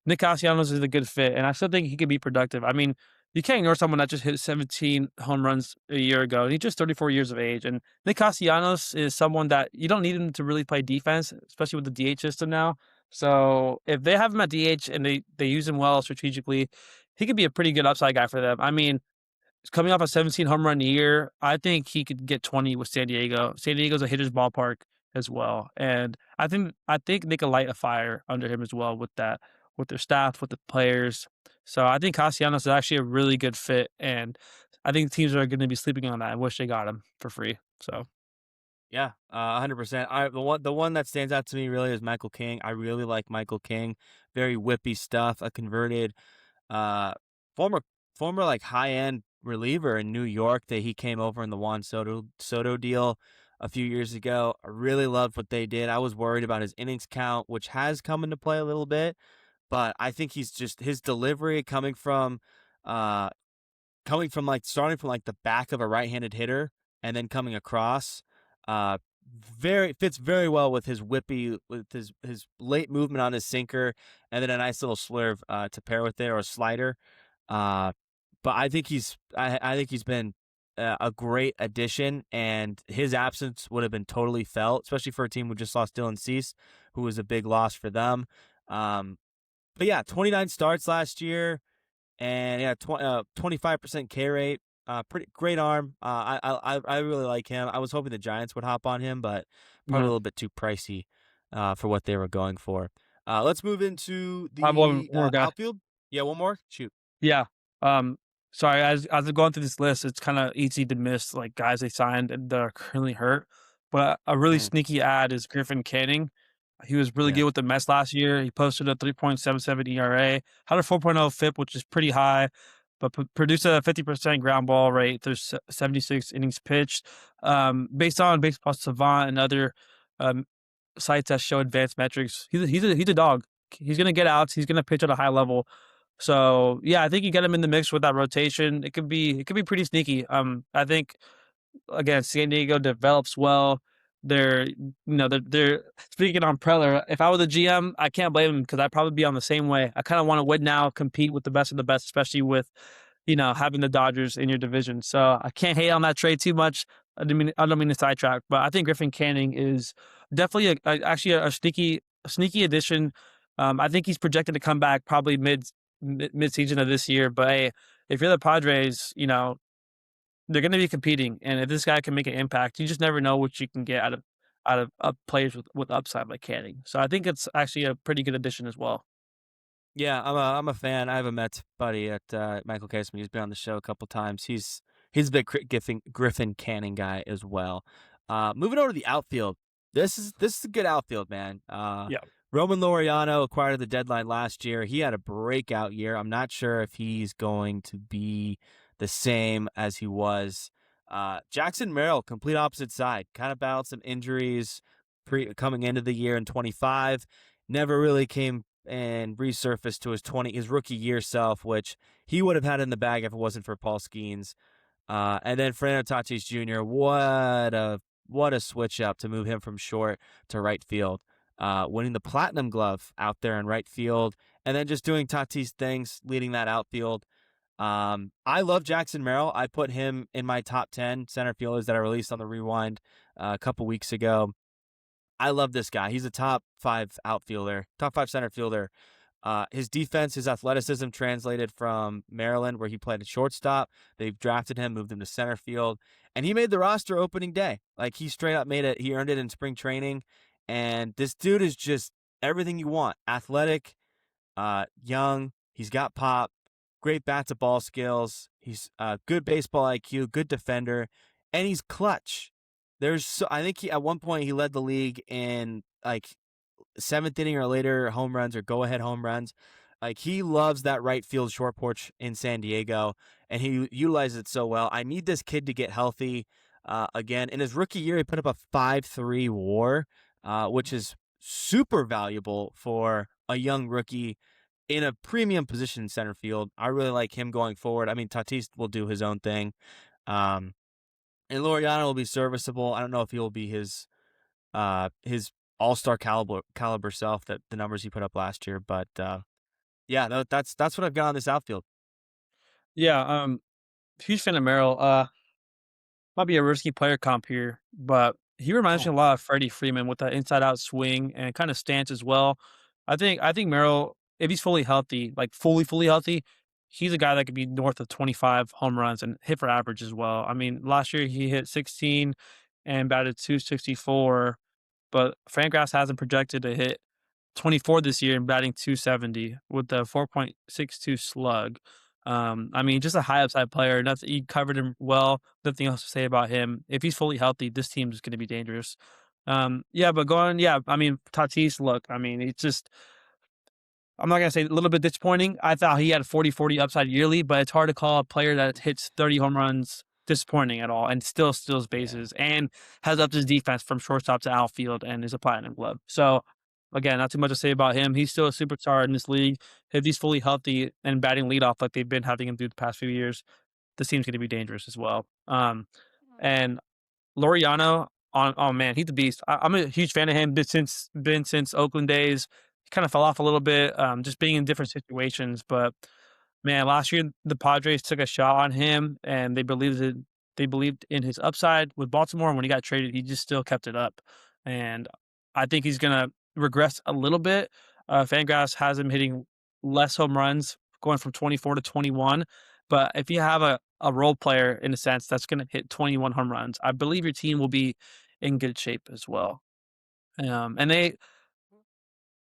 Nick Castellanos is a good fit, and I still think he could be productive. I mean, you can't ignore someone that just hit 17 home runs a year ago. He's just 34 years of age, and Nick Castellanos is someone that you don't need him to really play defense, especially with the DH system now. So if they have him at DH and they use him well strategically, he could be a pretty good upside guy for them. I mean, coming off a 17 home run year, I think he could get 20 with San Diego. San Diego's a hitter's ballpark as well, and I think they could light a fire under him as well with that, with their staff, with the players. So I think Castellanos is actually a really good fit, and I think teams are going to be sleeping on that. I wish they got him for free. So Yeah, 100%. The one that stands out to me really is Michael King. I really like Michael King. Very whippy stuff. A converted uh former former like high-end reliever in New York that he came over in the Juan Soto deal a few years ago. I really loved what they did. I was worried about his innings count, which has come into play a little bit, but I think he's just his delivery uh like starting from like the back of a right-handed hitter and then coming across uh very fits very well with his whippy, with his late movement on his sinker, and then a nice little swerve to pair with it, or a slider. uh but I think he's been a great addition, and his absence would have been totally felt, especially for a team who just lost Dylan Cease, who was a big loss for them. But yeah, 29 starts last year, and yeah, 25% K rate. Pretty great arm. I really like him. I was hoping the Giants would hop on him, but probably a yeah, little bit too pricey for what they were going for. Let's move into I have one the more guy. outfield. Yeah, one more. Shoot. Yeah. Um, Sorry, as I'm going through this list, it's kind of easy to miss like guys they signed and that are currently hurt. But a really Mm, sneaky ad is Griffin Canning. He was really yeah. good with the Mets last year. He posted a 3.77 ERA, had a 4.0 FIP, which is pretty high, but produced a 50% ground ball rate. There's 76 innings pitched. Based on Baseball Savant and other um, sites that show advanced metrics, he's a dog. He's gonna get outs. He's gonna pitch at a high level. So yeah, I think you get him in the mix with that rotation. It could be pretty sneaky. I think again, San Diego develops well. They're speaking on Preller. If I were the GM, I can't blame him because I'd probably be on the same way. I kind of want to win now, compete with the best of the best, especially with having the Dodgers in your division. So I can't hate on that trade too much. I don't mean to sidetrack, but I think Griffin Canning is definitely actually a sneaky addition. I think he's projected to come back probably mid season of this year. But hey, if you're the Padres, they're going to be competing, and if this guy can make an impact, you just never know what you can get out of players with upside like Canning. So I think it's actually a pretty good addition as well. Yeah, I'm a fan. I have a Mets buddy at Michael Casman. He's been on the show a couple times. He's a big Griffin Canning guy as well. Moving over to the outfield. This is a good outfield, man. Yeah, Roman Laureano acquired at the deadline last year. He had a breakout year. I'm not sure if he's going to be the same as he was. Jackson Merrill, complete opposite side, kind of battled some injuries coming into the year in 25. Never really came and resurfaced to his rookie year self, which he would have had in the bag if it wasn't for Paul Skeens. And then Fernando Tatis Jr. what a switch up to move him from short to right field. Winning the Platinum Glove out there in right field, and then just doing Tatis things, leading that outfield. I love Jackson Merrill. I put him in my top 10 center fielders that I released on the Rewind a couple weeks ago. I love this guy. He's a top 5 outfielder, top 5 center fielder. His defense, his athleticism translated from Maryland, where he played at shortstop. They've drafted him, moved him to center field, and he made the roster opening day. Like, he straight up made it. He earned it in spring training. And this dude is just everything you want. Athletic, young. He's got pop, great bat to ball skills. He's good baseball IQ, good defender, and he's clutch. I think at one point he led the league in like seventh inning or later home runs or go ahead home runs. Like, he loves that right field short porch in San Diego, and he utilizes it so well. I need this kid to get healthy again. In his rookie year, he put up a 5.3 WAR, which is super valuable for a young rookie in a premium position in center field. I really like him going forward. I mean, Tatis will do his own thing. And Laureano will be serviceable. I don't know if he'll be his all-star caliber self, that the numbers he put up last year, but yeah, that's what I've got on this outfield. Yeah, huge fan of Merrill. Might be a risky player comp here, but he reminds me Oh, a lot of Freddie Freeman with that inside out swing and kind of stance as well. I think Merrill, if he's fully healthy, like fully healthy, he's a guy that could be north of 25 home runs and hit for average as well. I mean, last year he hit 16 and batted 264, but Fangraphs has him projected to hit 24 this year and batting 270 with a 4.62 slug. I mean, just a high upside player. Nothing, you covered him well. Nothing else to say about him. If he's fully healthy, this team is going to be dangerous. Yeah, but going, yeah, I mean, Tatis, look, I mean, it's just, I'm not gonna say a little bit disappointing. I thought he had 40-40 upside yearly, but it's hard to call a player that hits 30 home runs disappointing at all and still steals yeah. bases and has upped his defense from shortstop to outfield and is a platinum glove. So again, not too much to say about him. He's still a superstar in this league. If he's fully healthy and batting leadoff like they've been having him do the past few years, this team's gonna be dangerous as well. And Laureano, on oh man, he's a beast. I'm a huge fan of him. Been since Oakland days. He kind of fell off a little bit, just being in different situations. But man, last year the Padres took a shot on him, and they believed in his upside with Baltimore. And when he got traded, he just still kept it up. And I think he's gonna regress a little bit. Fangraphs has him hitting less home runs, going from 24 to 21. But if you have a role player in a sense that's going to hit 21 home runs, I believe your team will be in good shape as well. And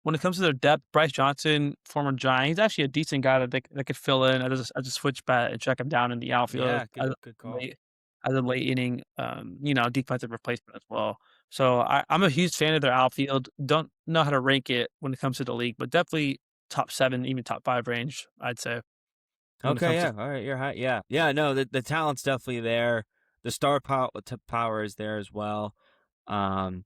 when it comes to their depth, Bryce Johnson, former Giant, he's actually a decent guy that could fill in as a switch bat and check him down in the outfield Yeah, good call. late, as a late inning, defensive replacement as well. So I'm a huge fan of their outfield. Don't know how to rank it when it comes to the league, but definitely top 7, even top 5 range, I'd say, when it Okay, comes to. yeah, all right, you're high. Yeah, yeah, no, the talent's definitely there. The star power is there as well. Um,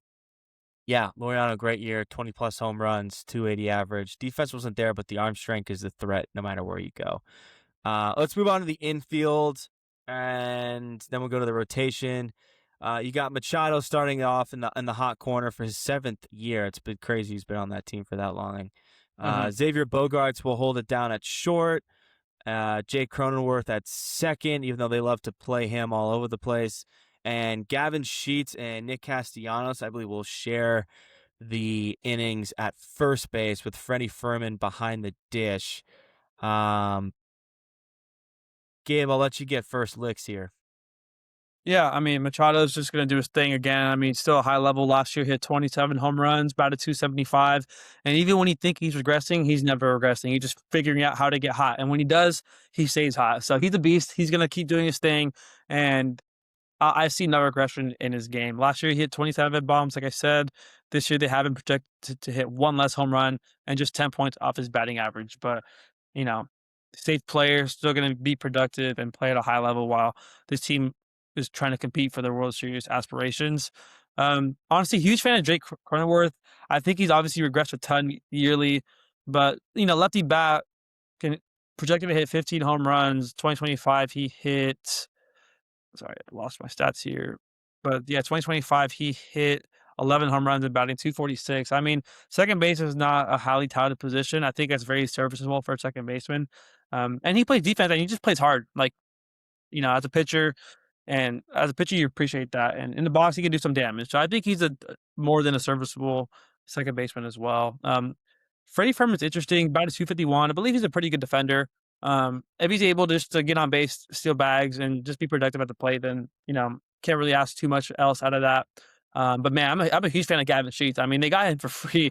yeah, Laureano, great year, 20 plus home runs, 280 average. Defense wasn't there, but the arm strength is the threat no matter where you go. Let's move on to the infield, and then we'll go to the rotation. You got Machado starting off in the hot corner for his 7th year. It's been crazy. He's been on that team for that long. Mhm. Xavier Bogarts will hold it down at short. Jake Cronenworth at second, even though they love to play him all over the place. And Gavin Sheets and Nick Castellanos, I believe, will share the innings at first base with Freddie Furman behind the dish. Um, Gabe, I'll let you get first licks here. Yeah, I mean, Machado's just going to do his thing again. I mean, still a high level. Last year, hit 27 home runs, batted 275. And even when you think he's regressing, he's never regressing. He's just figuring out how to get hot. And when he does, he stays hot. So he's a beast. He's going to keep doing his thing. And I see no regression in his game. Last year, he hit 27 bombs, like I said. This year, they have him projected to hit one less home run and just 10 points off his batting average. But, you know, safe player, still going to be productive and play at a high level while this team is trying to compete for their World Series aspirations. Honestly, huge fan of Jake Cronenworth. I think he's obviously regressed a ton yearly, but, lefty bat can projected to hit 15 home runs. 2025, he hit. Sorry, I lost my stats here. But yeah, 2025, he hit 11 home runs and batting 246. I mean, second base is not a highly touted position. I think it's very serviceable for a second baseman. And he plays defense and he just plays hard. Like, as a pitcher, and as a pitcher, you appreciate that. And in the box, he can do some damage. So I think he's a more than a serviceable second baseman as well. Freddie Freeman's interesting, about a 251. I believe he's a pretty good defender. If he's able just to get on base, steal bags, and just be productive at the plate, then can't really ask too much else out of that. But man, I'm a huge fan of Gavin Sheets. I mean, they got him for free,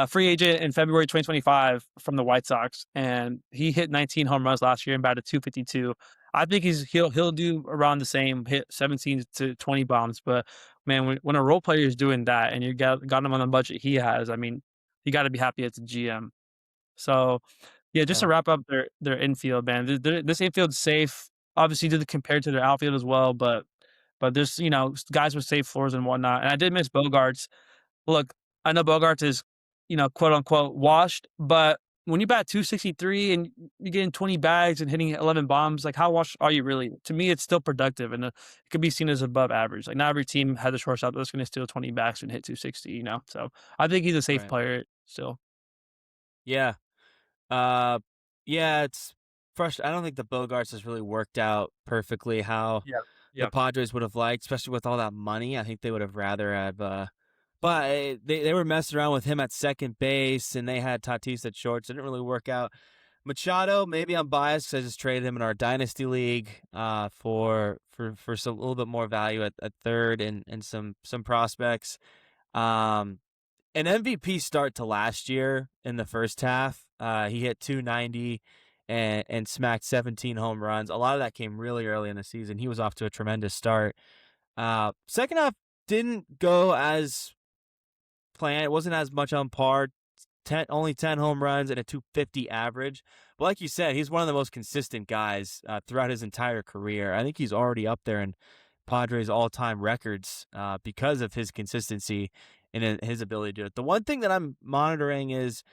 free agent in February 2025 from the White Sox, and he hit 19 home runs last year and batted 252. I think he'll do around the same, hit 17 to 20 bombs. But man, when a role player is doing that and got him on the budget he has, I mean, you got to be happy as a GM. So yeah, just to Yeah. wrap up their infield, man. This infield's safe. Obviously, did compared to their outfield as well, but there's guys with safe floors and whatnot. And I did miss Bogarts. Look, I know Bogarts is, quote unquote washed, but when you bat 263 and you're getting 20 bags and hitting 11 bombs, like how washed are you really? To me, it's still productive and it could be seen as above average. Like not every team has a shortstop that's going to steal 20 bags and hit 260. So I think he's a safe Right. player still. Yeah. Uh, yeah, it's frustrating. I don't think the Bogarts has really worked out perfectly how Yeah. the Yeah. Padres would have liked, especially with all that money. I think they would have rather have. But they were messing around with him at second base, and they had Tatis at short, so it didn't really work out. Machado, maybe I'm biased because I just traded him in our dynasty league for some a little bit more value at third and some prospects. Um, an MVP start to last year in the first half. He hit 290 and smacked 17 home runs. A lot of that came really early in the season. He was off to a tremendous start. Second half didn't go as planned. It wasn't as much on par. Only 10 home runs and a 250 average. But like you said, he's one of the most consistent guys throughout his entire career. I think he's already up there in Padres all-time records because of his consistency and his ability to do it. The one thing that I'm monitoring is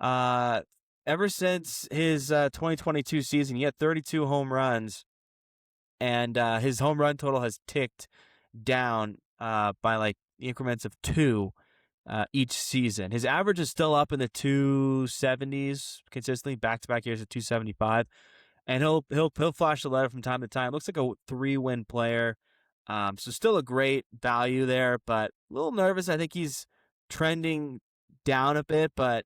ever since his 2022 season, he had 32 home runs, and his home run total has ticked down by like increments of two each season. His average is still up in the 270s consistently, back-to-back years at 275, and he'll flash the letter from time to time. Looks like a 3-win player, so still a great value there, but a little nervous. I think he's trending down a bit, but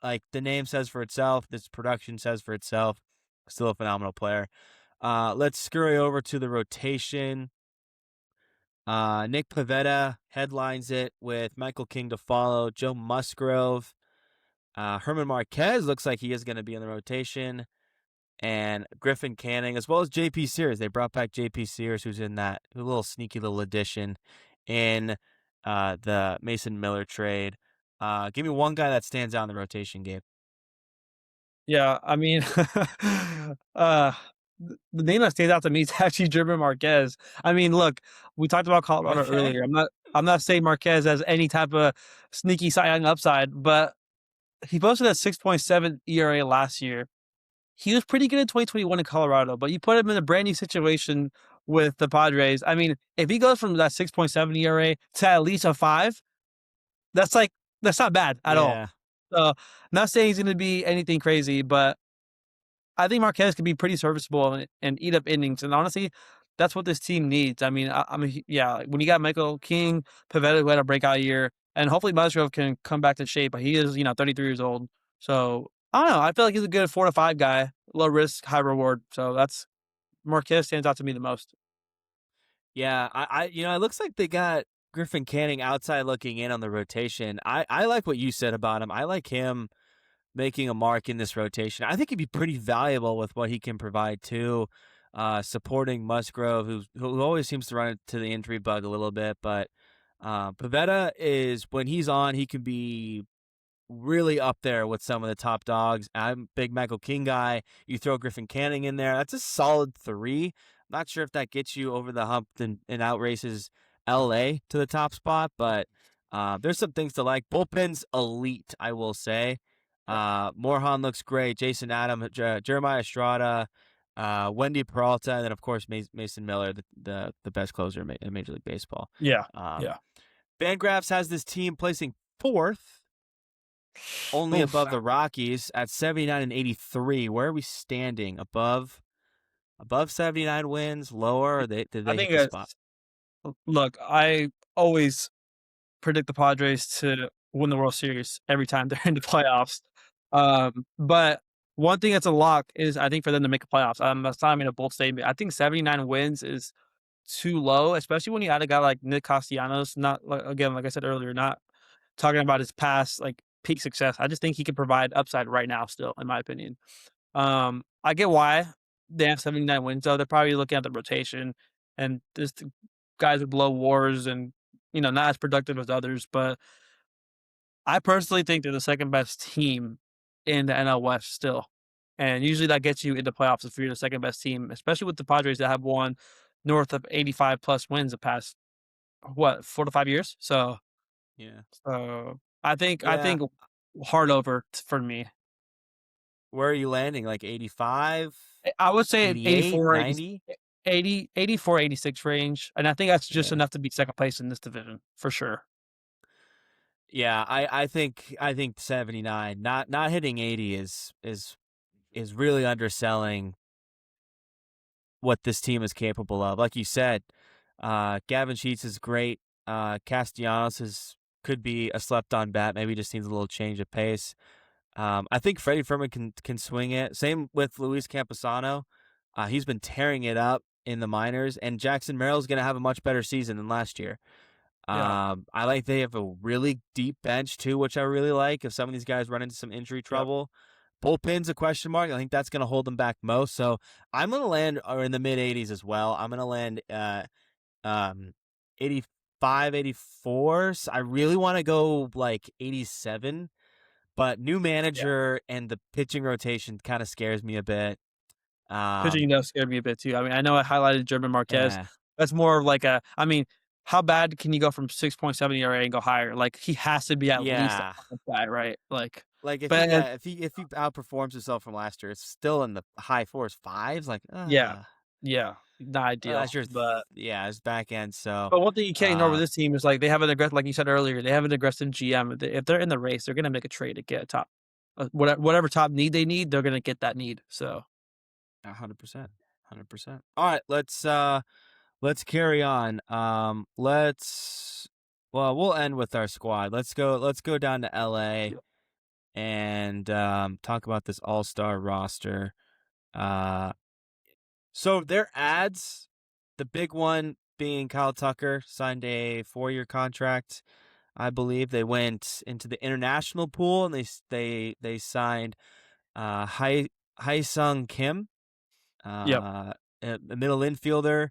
like the name says for itself, this production says for itself. Still a phenomenal player. Let's scurry over to the rotation. Nick Pivetta headlines it with Michael King to follow, Joe Musgrove. Herman Marquez looks like he is going to be in the rotation, and Griffin Canning, as well as JP Sears. They brought back JP Sears, who's in that little sneaky little addition in the Mason Miller trade. Give me one guy that stands out in the rotation, Gabe. Yeah, I mean, uh, the name that stands out to me is actually German Marquez. I mean, look, we talked about Colorado Okay. earlier. I'm not saying Marquez has any type of sneaky Cy Young upside, but he posted a 6.7 ERA last year. He was pretty good in 2021 in Colorado, but you put him in a brand new situation with the Padres. I mean, if he goes from that 6.7 ERA to at least a 5, that's like that's not bad at all. Yeah. So, not saying he's gonna be anything crazy, but I think Marquez could be pretty serviceable and eat up innings. And honestly, that's what this team needs. I mean, yeah, when you got Michael King, Pivetta who had a breakout year, and hopefully Musgrove can come back to shape, but he is, 33 years old. So I don't know. I feel like he's a good 4 to 5 guy, low risk, high reward. So that's Marquez stands out to me the most. Yeah, it looks like they got Griffin Canning outside looking in on the rotation. I like what you said about him. I like him making a mark in this rotation. I think he'd be pretty valuable with what he can provide too. Supporting Musgrove, who always seems to run into the injury bug a little bit, but Pavetta is when he's on, he can be really up there with some of the top dogs. I'm a big Michael King guy. You throw Griffin Canning in there, that's a solid 3. I'm not sure if that gets you over the hump and outraces LA to the top spot, but there's some things to like. Bullpen's elite, I will say. Yep. Morejon looks great. Jason Adam, Jeremiah Estrada, Wendy Peralta, and then of course Mason Miller, the best closer in Major League Baseball. Yeah, Um, yeah. Fangraphs has this team placing fourth, only Oof. above the Rockies at 79 and 83. Where are we standing? Above 79 wins, lower? Or did I they hit think the spot? it's look, I always predict the Padres to win the World Series every time they're in the playoffs. But one thing that's a lock is I think for them to make the playoffs. That's not even a bold statement. I think 79 wins is too low, especially when you add a guy like Nick Castellanos. Not like, again, like I said earlier, not talking about his past like peak success. I just think he can provide upside right now, still, in my opinion. I get why they have 79 wins, though. They're probably looking at the rotation and just guys with low wars and not as productive as others. But I personally think they're the second best team in the NL West still. And usually that gets you into playoffs if you're the second best team, especially with the Padres that have won north of 85 plus wins the past what 4 to 5 years. Yeah. So I think Yeah. hard over for me. Where are you landing? Like 85, I would say 88, 84, 80, 90? 80, 84, 86 range, and I think that's just Yeah. enough to be second place in this division for sure. Yeah, I think 79, not hitting 80 is really underselling what this team is capable of. Like you said, Gavin Sheets is great. Castellanos could be a slept on bat. Maybe just needs a little change of pace. I think Freddie Freeman can swing it. Same with Luis Camposano. He's been tearing it up in the minors, and Jackson Merrill's going to have a much better season than last year. Yeah, I like they have a really deep bench too, which I really like. If some of these guys run into some injury yep. trouble, bullpen's a question mark. I think that's going to hold them back most. So I'm going to land in the mid 80s as well. I'm going to land um 85, 84. So I really want to go like 87, but new Yeah. manager and the pitching rotation kind of scares me a bit. Pitching Um, does scare me a bit too. I mean, I know I highlighted German Marquez. yeah, That's more of like I mean, how bad can you go from 6.7 ERA and go higher? Like he has to be at least a yeah. top guy, right? Like, Like but if he outperforms himself from last year, it's still in the high fours, fives. Like, yeah, yeah, not that's ideal. your But his back end. So, one thing you can't ignore with uh, this team is like they have an aggressive, like you said earlier, they have an aggressive GM. If they're in the race, they're gonna make a trade to get a top, whatever top need they need, they're gonna get that need. So 100%, 100%. All right, let's carry on. We'll end with our squad. Let's go down to LA and talk about this all-star roster. Uh, so their ads, the big one being Kyle Tucker signed a 4-year contract. I believe they went into the international pool and they signed Hai Sung Kim, yep. uh, a middle infielder.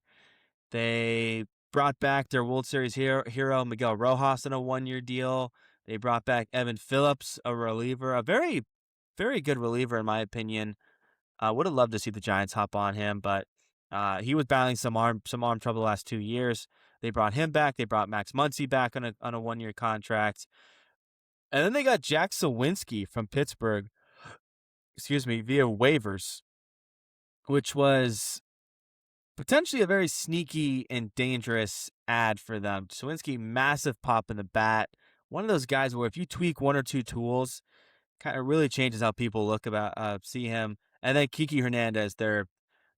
They brought back their World Series hero Miguel Rojas on a 1-year deal. They brought back Evan Phillips, a reliever, a very, very good reliever in my opinion. Would have loved to see the Giants hop on him, but he was battling some arm trouble the last 2 years. They brought him back. They brought Max Muncy back on a 1-year contract, and then they got Jack Sawinski from Pittsburgh. Excuse me, via waivers, which was potentially a very sneaky and dangerous ad for them. Sawinski, massive pop in the bat. One of those guys where if you tweak one or two tools, kind of really changes how people see him. And then Kiki Hernandez, their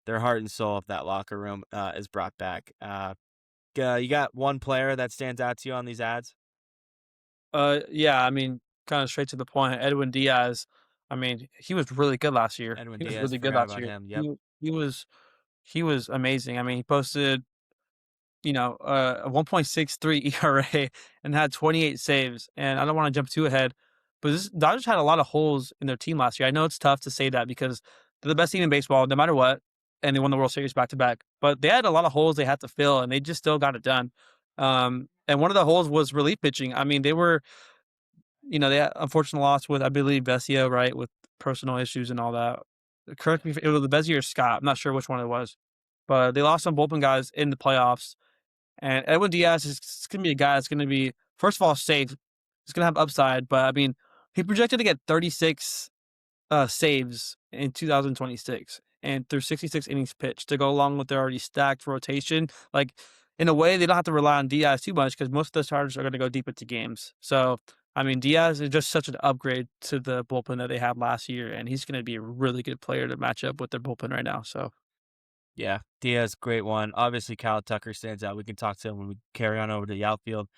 heart and soul of that locker room, is brought back. You got one player that stands out to you on these ads? Yeah. I mean, kind of straight to the point. Edwin Diaz. I mean, he was really good last year. Edwin He was Diaz, really good forgot last about year. him. Yep. He was amazing. I mean, he posted a 1.63 ERA and had 28 saves. And I don't want to jump too ahead, but this Dodgers had a lot of holes in their team last year. I know it's tough to say that because they're the best team in baseball, no matter what, and they won the World Series back to back. But they had a lot of holes they had to fill, and they just still got it done. And one of the holes was relief pitching. I mean, they had unfortunate loss with I believe Vesio, right, with personal issues and all that. Correct me if it was the Vesio or Scott. I'm not sure which one it was, but they lost some bullpen guys in the playoffs. And Edwin Diaz is going to be a guy that's going to be, first of all, safe. He's going to have upside, but I mean, he projected to get 36 saves in 2026. and through 66 innings pitched to go along with their already stacked rotation. Like, in a way, they don't have to rely on Diaz too much because most of the starters are going to go deep into games. So, I mean, Diaz is just such an upgrade to the bullpen that they had last year, and he's going to be a really good player to match up with their bullpen right now. So, Yeah, Diaz, great one. Obviously, Kyle Tucker stands out. We can talk to him when we carry on over to the outfield.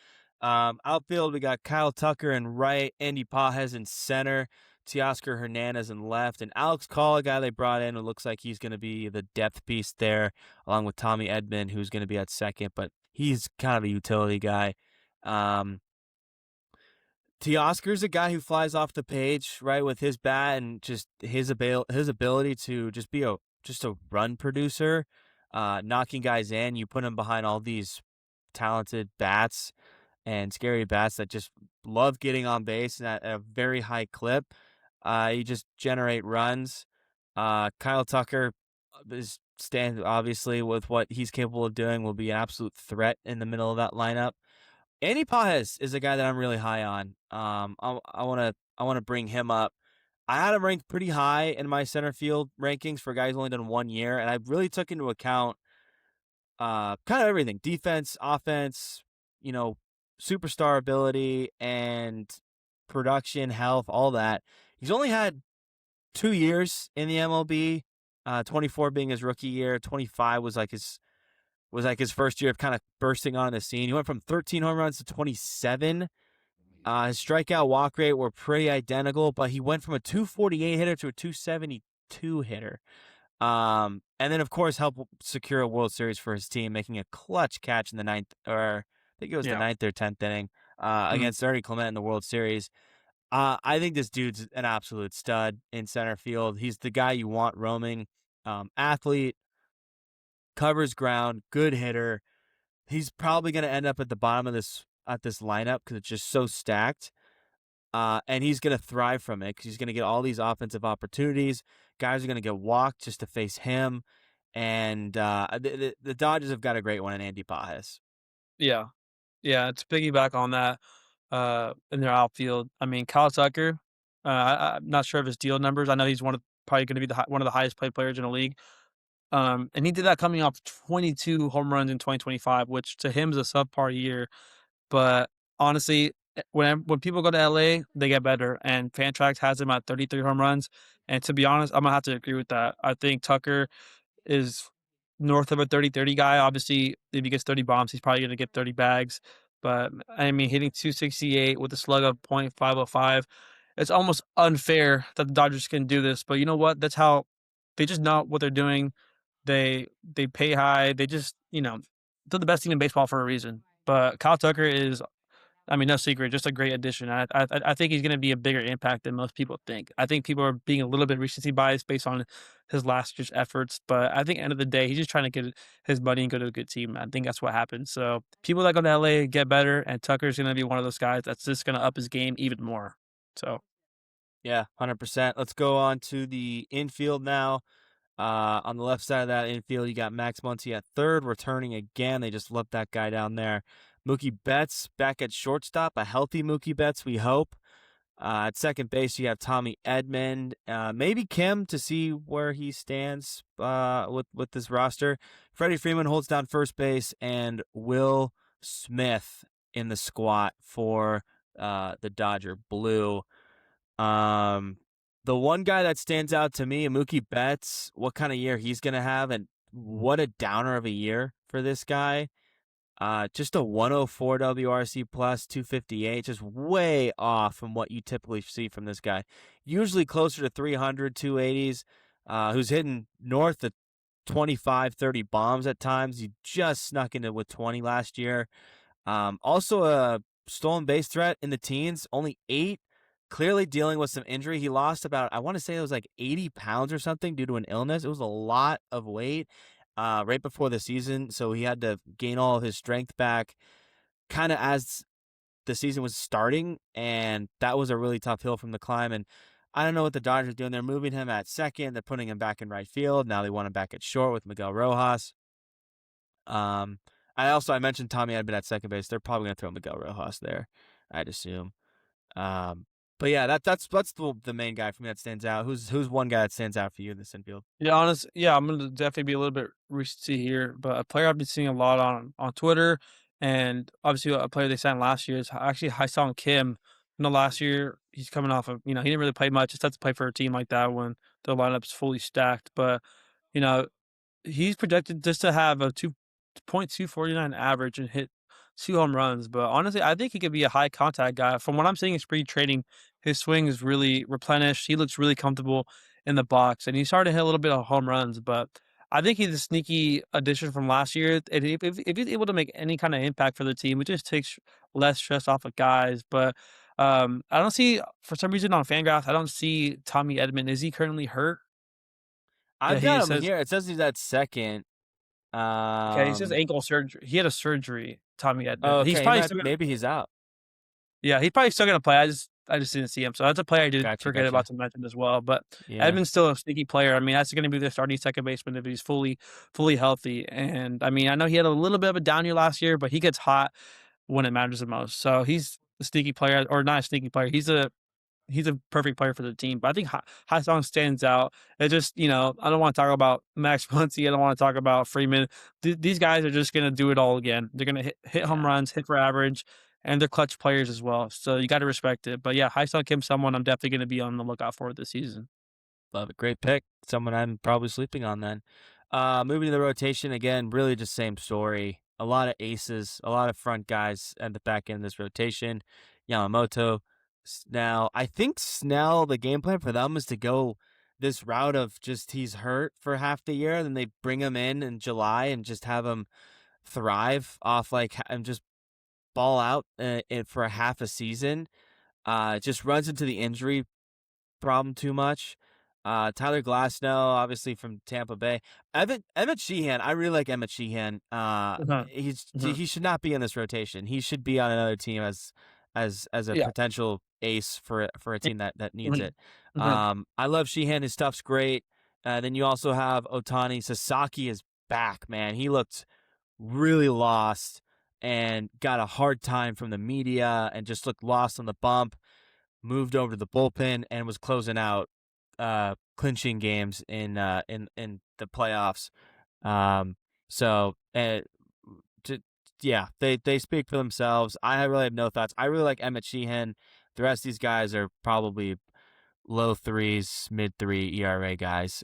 Outfield, we got Kyle Tucker in right, Andy Pajes in center, Teoscar Hernandez in left, and Alex Call, a guy they brought in who looks like he's going to be the depth piece there, along with Tommy Edman, who's going to be at second, but he's kind of a utility guy. Um, Teoscar's a guy who flies off the page, right, with his bat and just his ability to just be a run producer, knocking guys in. You put him behind all these talented bats and scary bats that just love getting on base and at a very high clip. You just generate runs. Kyle Tucker is stand obviously with what he's capable of doing will be an absolute threat in the middle of that lineup. Andy Pajes is a guy that I'm really high on. I wanna bring him up. I had him ranked pretty high in my center field rankings for a guy who's only done 1 year, and I really took into account kind of everything: defense, offense, you know, superstar ability, and production, health, all that. He's only had 2 years in the MLB. 24 being his rookie year. 25 was like his first year of kind of bursting on the scene. He went from 13 home runs to 27. His strikeout walk rate were pretty identical, but he went from a 248 hitter to a 272 hitter. And then of course helped secure a World Series for his team, making a clutch catch in the ninth, or I think it was the yeah. ninth or 10th inning, Mm, against Ernie Clement in the World Series. I think this dude's an absolute stud in center field. He's the guy you want roaming. Athlete, covers ground, good hitter. He's probably going to end up at the bottom of this lineup because it's just so stacked. And he's going to thrive from it because he's going to get all these offensive opportunities. Guys are going to get walked just to face him. And the Dodgers have got a great one in Andy Pajes. yeah. Yeah. To piggyback on that, in their outfield, I mean, Kyle Tucker, I'm not sure of his deal numbers. I know he's probably going to be one of the highest paid players in the league. And he did that coming off 22 home runs in 2025, which to him is a subpar year. But honestly, when people go to LA, they get better. And Fantrax has him at 33 home runs. And to be honest, I'm gonna have to agree with that. I think Tucker is north of a 30-30 guy. Obviously, if he gets 30 bombs, he's probably gonna get 30 bags. But I mean, hitting 268 with a slug of .505, it's almost unfair that the Dodgers can do this. But you know what? That's how they just know what they're doing. They pay high. They just, they're the best team in baseball for a reason. But Kyle Tucker is, I mean, no secret, just a great addition. I think he's going to be a bigger impact than most people think. I think people are being a little bit recency biased based on his last year's efforts, but I think end of the day, he's just trying to get his money and go to a good team. I think that's what happens. So people that go to LA get better, and Tucker's going to be one of those guys that's just going to up his game even more. So Yeah, 100%. Let's go on to the infield now. On the left side of that infield, you got Max Muncy at third, returning again. They just left that guy down there. Mookie Betts back at shortstop, a healthy Mookie Betts, we hope. At second base, you have Tommy Edmond, maybe Kim to see where he stands with this roster. Freddie Freeman holds down first base, and Will Smith in the squat for the Dodger Blue. Um, the one guy that stands out to me, Mookie Betts, what kind of year he's gonna have, and what a downer of a year for this guy. Just a 104 WRC plus 258, just way off from what you typically see from this guy. Usually closer to 300, 280s, who's hitting north of 25, 30 bombs at times. He just snuck into with 20 last year. Also a stolen base threat in the teens, only 8. Clearly dealing with some injury. He lost about, I want to say it was like 80 pounds or something due to an illness. It was a lot of weight right before the season. So he had to gain all of his strength back kind of as the season was starting. And that was a really tough hill from the climb. And I don't know what the Dodgers are doing. They're moving him at second. They're putting him back in right field. Now they want him back at short with Miguel Rojas. Um, I mentioned Tommy Edman at second base. They're probably going to throw Miguel Rojas there, I'd assume. But yeah, that's the main guy for me that stands out. Who's one guy that stands out for you in this infield? Yeah, I'm gonna definitely be a little bit recency here, but a player I've been seeing a lot on Twitter, and obviously a player they signed last year is actually Haesung Kim. Last year he's coming off of he didn't really play much. It's tough to play for a team like that when the lineup's fully stacked. But you know he's projected just to have a 2.249 average and hit 2 home runs, but honestly, I think he could be a high contact guy. From what I'm seeing in spring training, his swing is really replenished. He looks really comfortable in the box, and he's starting to hit a little bit of home runs, but I think he's a sneaky addition from last year, and if he's able to make any kinda impact for the team, it just takes less stress off of guys, but, I don't see for some reason on Fangraphs, I don't see Tommy Edman. Is he currently hurt? Yeah, I've he got him says here. It says he's at second. okay, he says Um, ankle surgery. He had a surgery, Tommy Edman. oh, He's okay, probably still gonna maybe he's out. yeah, he's probably still gonna play. I just didn't see him. So that's a player I did Gotcha, forget about gotcha. to mention as well. But Yeah, Edman's still a sneaky player. I mean, that's gonna be their starting second baseman if he's fully healthy. And I mean, I know he had a little bit of a down year last year, but he gets hot when it matters the most. So he's a sneaky player, or not a sneaky player. He's a perfect player for the team. But I think Song stands out. It just, I don't want to talk about Max Muncy. I don't want to talk about Freeman. These guys are just going to do it all again. They're going to hit home yeah. runs, hit for average, and they're clutch players as well. So you got to respect it. But yeah, Song Kim, someone I'm definitely going to be on the lookout for this season. Love it. Great pick. Someone I'm probably sleeping on then. Moving to the rotation again, really just same story. A lot of aces, a lot of front guys at the back end of this rotation. Yamamoto, Snell. I think Snell, the game plan for them is to go this route of just he's hurt for half the year, then they bring him in July and just have him thrive off and just ball out for a half a season. Just runs into the injury problem too much. Tyler Glasnow, obviously from Tampa Bay. Emmett Sheehan, I really like Emmett Sheehan. Uh-huh. Uh-huh. He should not be in this rotation. He should be on another team as a Yeah. potential ace for a team that needs Mhm. it. Mhm. I love Sheehan. His stuff's great. Then you also have Otani. Sasaki is back, man. He looked really lost and got a hard time from the media and just looked lost on the bump, moved over to the bullpen and was closing out clinching games in the playoffs. Um, so to, yeah, they speak for themselves. I really have no thoughts. I really like Emmett Sheehan. The rest of these guys are probably low threes, mid three ERA guys.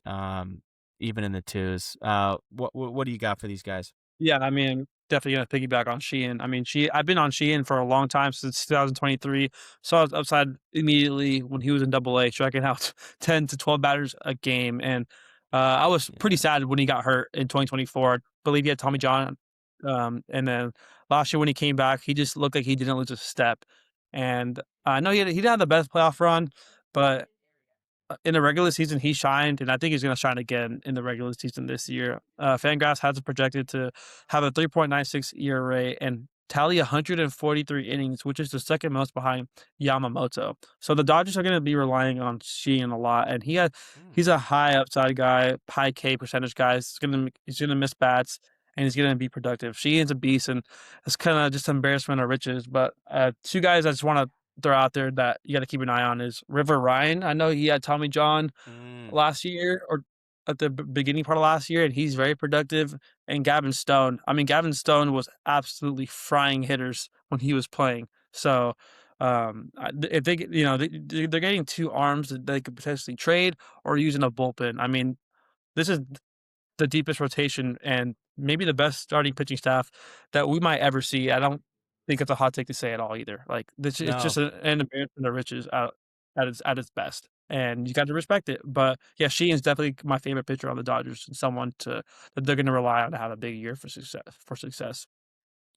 Even in the twos. What do you got for these guys? Yeah, I mean, definitely gonna piggyback on Shein. I mean, I've been on Shein for a long time since 2023. So I was upside immediately when he was in Double A, striking out 10 to 12 batters a game, and I was pretty Yeah. sad when he got hurt in 2024. I believe he had Tommy John, and then last year when he came back, he just looked like he didn't lose a step. And I know he didn't have the best playoff run, but in the regular season, he shined, and I think he's going to shine again in the regular season this year. Fangraphs has it projected to have a 3.96 ERA and tally 143 innings, which is the second most behind Yamamoto. So the Dodgers are going to be relying on Sheehan a lot, and Mm. he's a high upside guy, high K percentage guy. He's gonna miss bats, and he's gonna be productive. Sheehan's a beast, and it's kind of just embarrassment of riches. But two guys I just want to throw out there that you got to keep an eye on is River Ryan. I know he had Tommy John Mm. last year or at the beginning part of last year, and he's very productive. And Gavin Stone. I mean, Gavin Stone was absolutely frying hitters when he was playing. So if they get, they're getting two arms that they could potentially trade or use in a bullpen. I mean, this is the deepest rotation and maybe the best starting pitching staff that we might ever see. I don't think it's a hot take to say at all either. Like this, it's just No. an embarrassment of riches out at its best, and you got to respect it. But yeah, Sheehan's definitely my favorite pitcher on the Dodgers and someone that they're going to rely on to have a big year for success.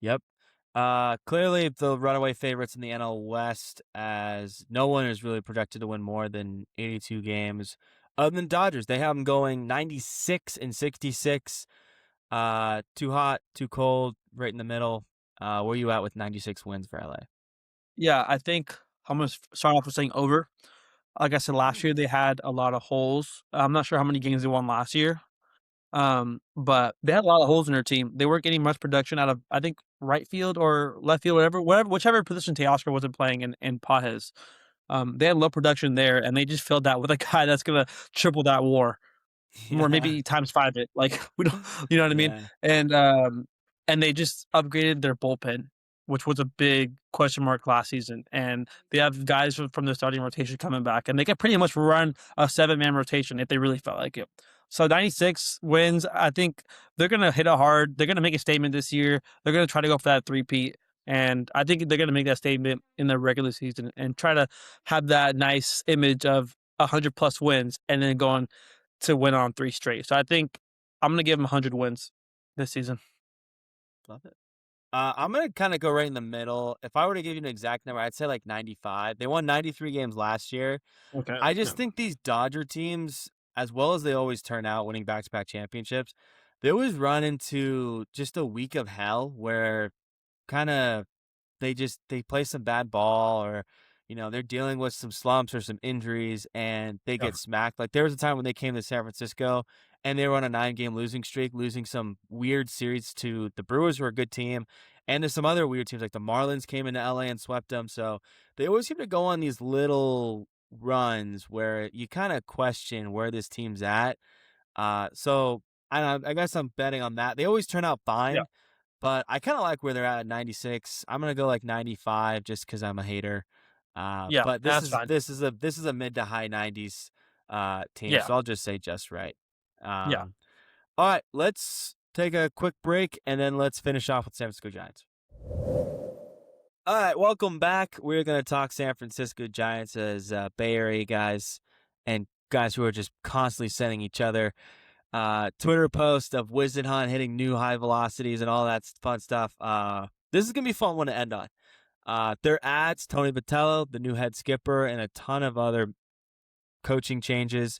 Yep. Clearly the runaway favorites in the NL West, as no one is really projected to win more than 82 games. Other than Dodgers, they have them going 96 and 66. Too hot, too cold, right in the middle. Where you at with 96 wins for LA? Yeah, I think I'm going to start off with saying over. Like I said, last Mm. year they had a lot of holes. I'm not sure how many games they won last year. But they had a lot of holes in their team. They weren't getting much production out of, I think, right field or left field, whichever position Teoscar wasn't playing in Pages. They had low production there, and they just filled that with a guy that's gonna triple that WAR. Or Yeah. maybe times 5 it, like, we don't you know what I mean? Yeah. And, and they just upgraded their bullpen, which was a big question mark last season, and they have guys from the starting rotation coming back, and they can pretty much run a seven-man rotation if they really felt like it. So 96 wins, I think they're gonna hit it hard, they're gonna make a statement this year, they're gonna try to go for that three-peat, and I think they're gonna make that statement in the regular season and try to have that nice image of 100 plus wins and then going to win on 3 straight. So I think I'm gonna give them 100 wins this season. Love it. I'm gonna kind of go right in the middle. If I were to give you an exact number, I'd say like 95. They won 93 games last year. Okay, I just yeah. think these Dodger teams, as well as they always turn out winning back-to-back championships, they always run into just a week of hell where kind of they play some bad ball, or they're dealing with some slumps or some injuries, and they Yeah, get smacked. Like there was a time when they came to San Francisco and they were on a 9-game losing streak, losing some weird series to the Brewers, who are a good team, and there's some other weird teams like the Marlins came into LA and swept them. So they always seem to go on these little runs where you kind of question where this team's at. So I guess I'm betting on that. They always turn out yeah, fine, but I kinda like where they're at 96. I'm gonna go, like, 95 just because 'cause I'm a hater. yeah, But this that's is fine. this is a this is a mid to high 90s, team, Yeah, so I'll just say just right. yeah. Alright, let's take a quick break, and then let's finish off with San Francisco Giants. Alright, welcome back. We're gonna talk San Francisco Giants as, Bay Area guys and guys who are just constantly sending each other Twitter post of Wisdom Hunt hitting new high velocities and all that fun stuff. This is gonna be a fun one to end on. Their ads, Tony Vitello, the new head skipper, and a ton of other coaching changes.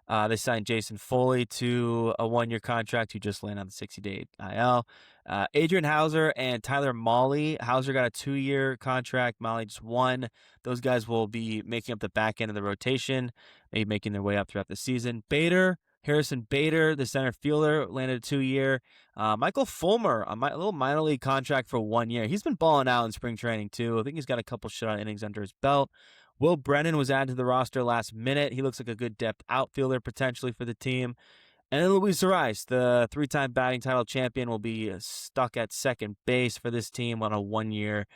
They signed Jason Foley to a 1-year contract who just landed on the 60-day IL. Adrian Hauser and Tyler Mahle. Hauser got a 2-year contract. Mahle just 1. Those guys will be making up the back end of the rotation, maybe making their way up throughout the season. Harrison Bader, the center fielder, landed a 2-year. Michael Fulmer, a little minor league contract for 1 year. He's been balling out in spring training too. I think he's got a couple shutout innings under his belt. Will Brennan was added to the roster last minute. He looks like a good depth outfielder potentially for the team. And then Luis Ariz, the 3-time batting title champion, will be stuck at second base for this team on a 1-year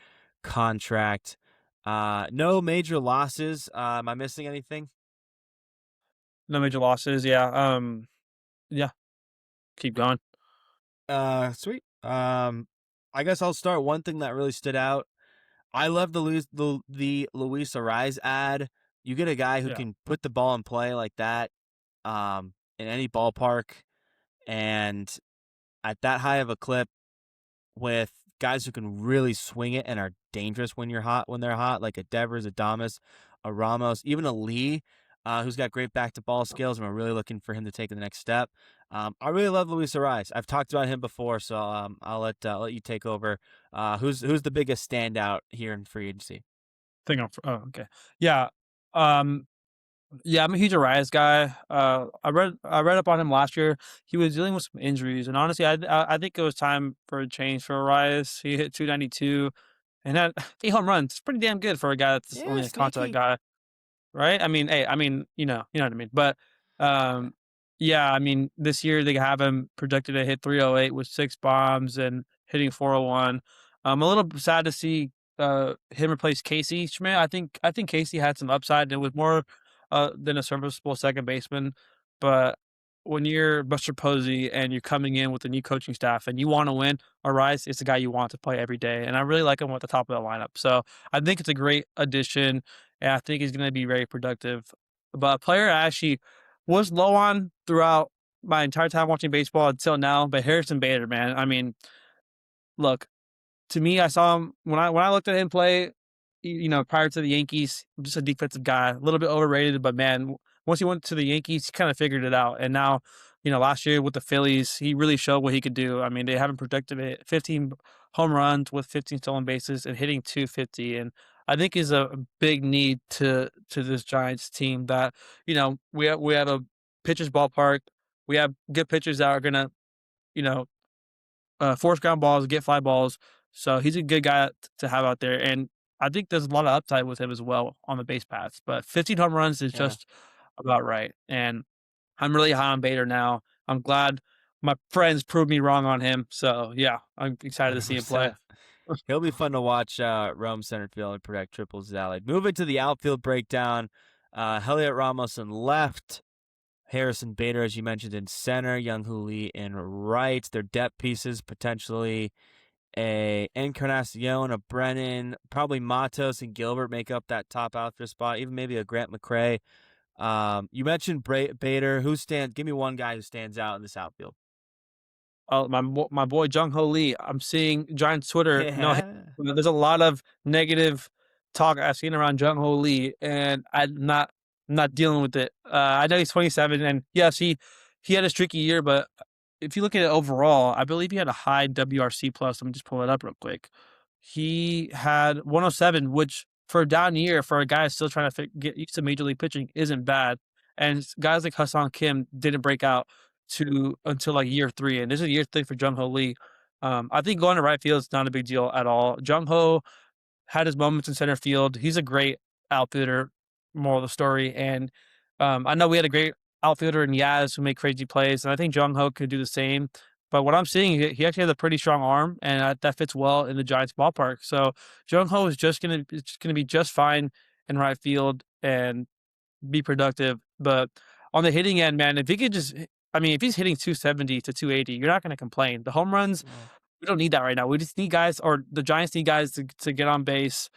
contract. No major losses. Am I missing anything? No major losses, yeah, yeah, keep going. Sweet. I guess I'll start. One thing that really stood out, I love the Luis Ariz ad. You get a guy who Yeah. can put the ball in play like that, in any ballpark, and at that high of a clip, with guys who can really swing it and are dangerous when they're hot, like a Devers, a Damas, a Ramos, even a Lee, who's got great back to ball skills, and we're really looking for him to take the next step. I really love Luis Ariz. I've talked about him before, so I'll let you take over. Who's the biggest standout here in free agency? Thing on okay. Yeah, um, yeah, I'm a huge Arias guy. I read up on him last year. He was dealing with some injuries, and honestly, I think it was time for a change for Arias. He hit 292 and had 8 home runs. It's pretty damn good for a guy that's Yeah, only a contact sneaky. guy. Right? I mean, hey, I mean, you know what I mean. But Yeah. yeah, I mean, this year they have him projected to hit 308 with 6 bombs and hitting 401. I'm a little sad to see him replace Casey Schmidt. I think Casey had some upside and was more than a serviceable second baseman. But when you're Buster Posey and you're coming in with a new coaching staff and you want to win, Arise is the guy you want to play every day. And I really like him at the top of the lineup. So I think it's a great addition and I think he's going to be very productive. But a player I actually was low on throughout my entire time watching baseball until now, but Harrison Bader, man. I mean, look, to me, I saw him when I looked at him play, prior to the Yankees, just a defensive guy, a little bit overrated, but man, once he went to the Yankees, he kind of figured it out. And now, last year with the Phillies, he really showed what he could do. I mean, they haven't protected it. 15 home runs with 15 stolen bases and hitting 250. And I think is a big need to this Giants team that, we have a pitcher's ballpark. We have good pitchers that are gonna, you know, force ground balls, get fly balls. So he's a good guy to have out there. And I think there's a lot of upside with him as well on the base paths, but 15 home runs is Yeah. just about right, and I'm really high on Bader now. I'm glad my friends proved me wrong on him, so yeah, I'm excited to see him play. 100%. He'll be fun to watch roam center field and protect triples alley. Moving to the outfield breakdown, Heliot Ramos in left, Harrison Bader, as you mentioned, in center, Young Hoo Lee in right. Their depth pieces, potentially a Encarnacion, a Brennan, probably Matos and Gilbert make up that top outfield spot, even maybe a Grant McCray. You mentioned Bader. Give me one guy who stands out in this outfield. My boy Jung Ho Lee. I'm seeing Giants Twitter. No, Yeah. there's a lot of negative talk I've seen around Jung Ho Lee, and I'm not dealing with it. I know he's 27, and yes, he had a streaky year, but if you look at it overall, I believe he had a high WRC plus. Let me just pull it up real quick. He had 107, which for a down year for a guy still trying to get used to major league pitching isn't bad. And guys like Hassan Kim didn't break out to until like year 3, and this is year 3 for Jung Ho Lee. I think going to right field is not a big deal at all. Jung Ho had his moments in center field. He's a great outfielder, moral of the story. And I know we had a great outfielder in Yaz who made crazy plays, and I think Jung Ho could do the same. But what I'm seeing, he actually has a pretty strong arm, and that fits well in the Giants ballpark. So Jung Ho is just gonna be just fine in right field and be productive. But on the hitting end, man, if he could just, I mean, if he's hitting 270 to 280, you're not going to complain. The home runs, No. we don't need that right now. We just need guys, or the Giants need guys to get on base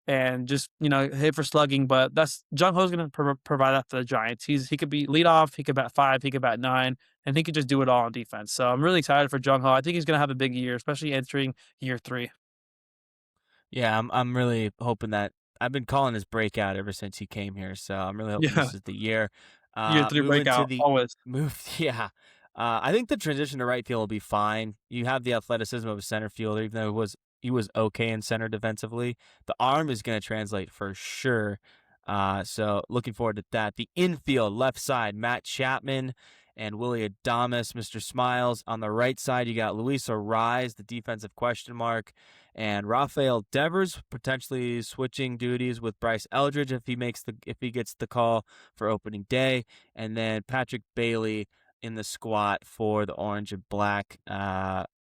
and just hit for slugging. But that's Jung Ho's going to provide that for the Giants. He could be lead off, he could bat 5, he could bat 9, and he could just do it all on defense. So I'm really excited for Jung Ho. I think he's going to have a big year, especially entering year 3. Yeah, I'm really hoping that I've been calling his breakout ever since he came here, so I'm really hoping Yeah, this is the year. year 3 Moving to breakout the always. move, yeah. I think the transition to right field will be fine. You have the athleticism of a center fielder, even though he was okay in center defensively. The arm is going to translate for sure. So looking forward to that. The infield, left side, Matt Chapman and Willie Adames, Mr. Smiles. On the right side, you got Luis Rise, the defensive question mark, and Rafael Devers potentially switching duties with Bryce Eldridge if he gets the call for opening day, and then Patrick Bailey in the squat for the orange and black.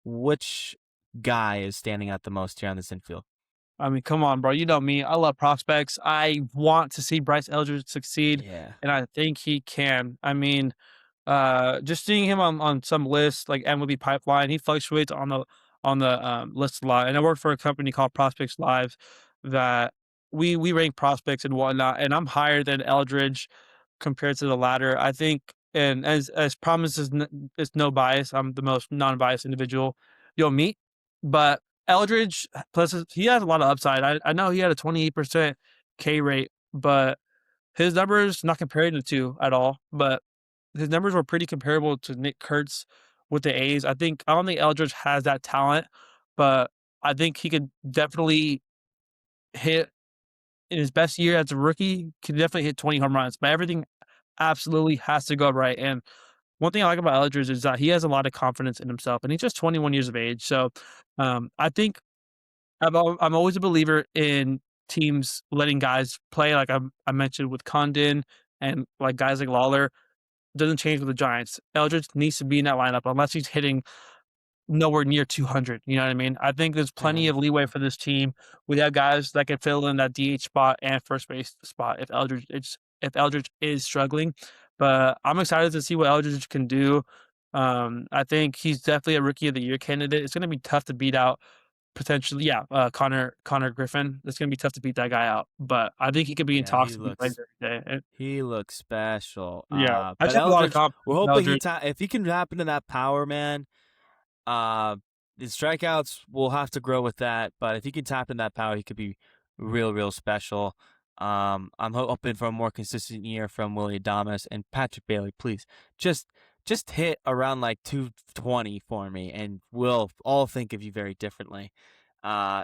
Which guy is standing out the most here on this infield? I mean, come on, bro. You know me. I love prospects. I want to see Bryce Eldridge succeed, Yeah, and I think he can. I mean, just seeing him on some lists like MLB Pipeline, he fluctuates on the list a lot. And I work for a company called Prospects Live that we rank prospects and whatnot. And I'm higher than Eldridge compared to the latter. I think, and as promised is no bias. I'm the most non-biased individual you'll meet. But Eldridge, plus he has a lot of upside. I know he had a 28% K rate, but his numbers not comparing the two at all. But his numbers were pretty comparable to Nick Kurtz with the A's. I don't think Eldridge has that talent, but I think he could definitely hit in his best year as a rookie, could definitely hit 20 home runs. But everything absolutely has to go right. And one thing I like about Eldridge is that he has a lot of confidence in himself, and he's just 21 years of age. So I think I'm always a believer in teams letting guys play, like I mentioned with Condon and like guys like Lawler. Doesn't change with the Giants. Eldridge needs to be in that lineup unless he's hitting nowhere near 200. You know what I mean? I think there's plenty yeah, of leeway for this team. We have guys that can fill in that DH spot and first base spot if Eldridge is struggling. But I'm excited to see what Eldridge can do. I think he's definitely a rookie of the year candidate. It's going to be tough to beat out potentially, yeah, Connor Griffin. It's going to be tough to beat that guy out. But I think he could be in yeah. talks if he plays every day. He looks special. Yeah, I But just have a lot of Eldridge, confidence we're in hoping Eldridge. if he can tap into that power, man. Uh, the strikeouts will have to grow with that, but if he can tap into that power, he could be real special. I'm hoping for a more consistent year from Willie Adames and Patrick Bailey. Please, just hit around like 220 for me, and we'll all think of you very differently.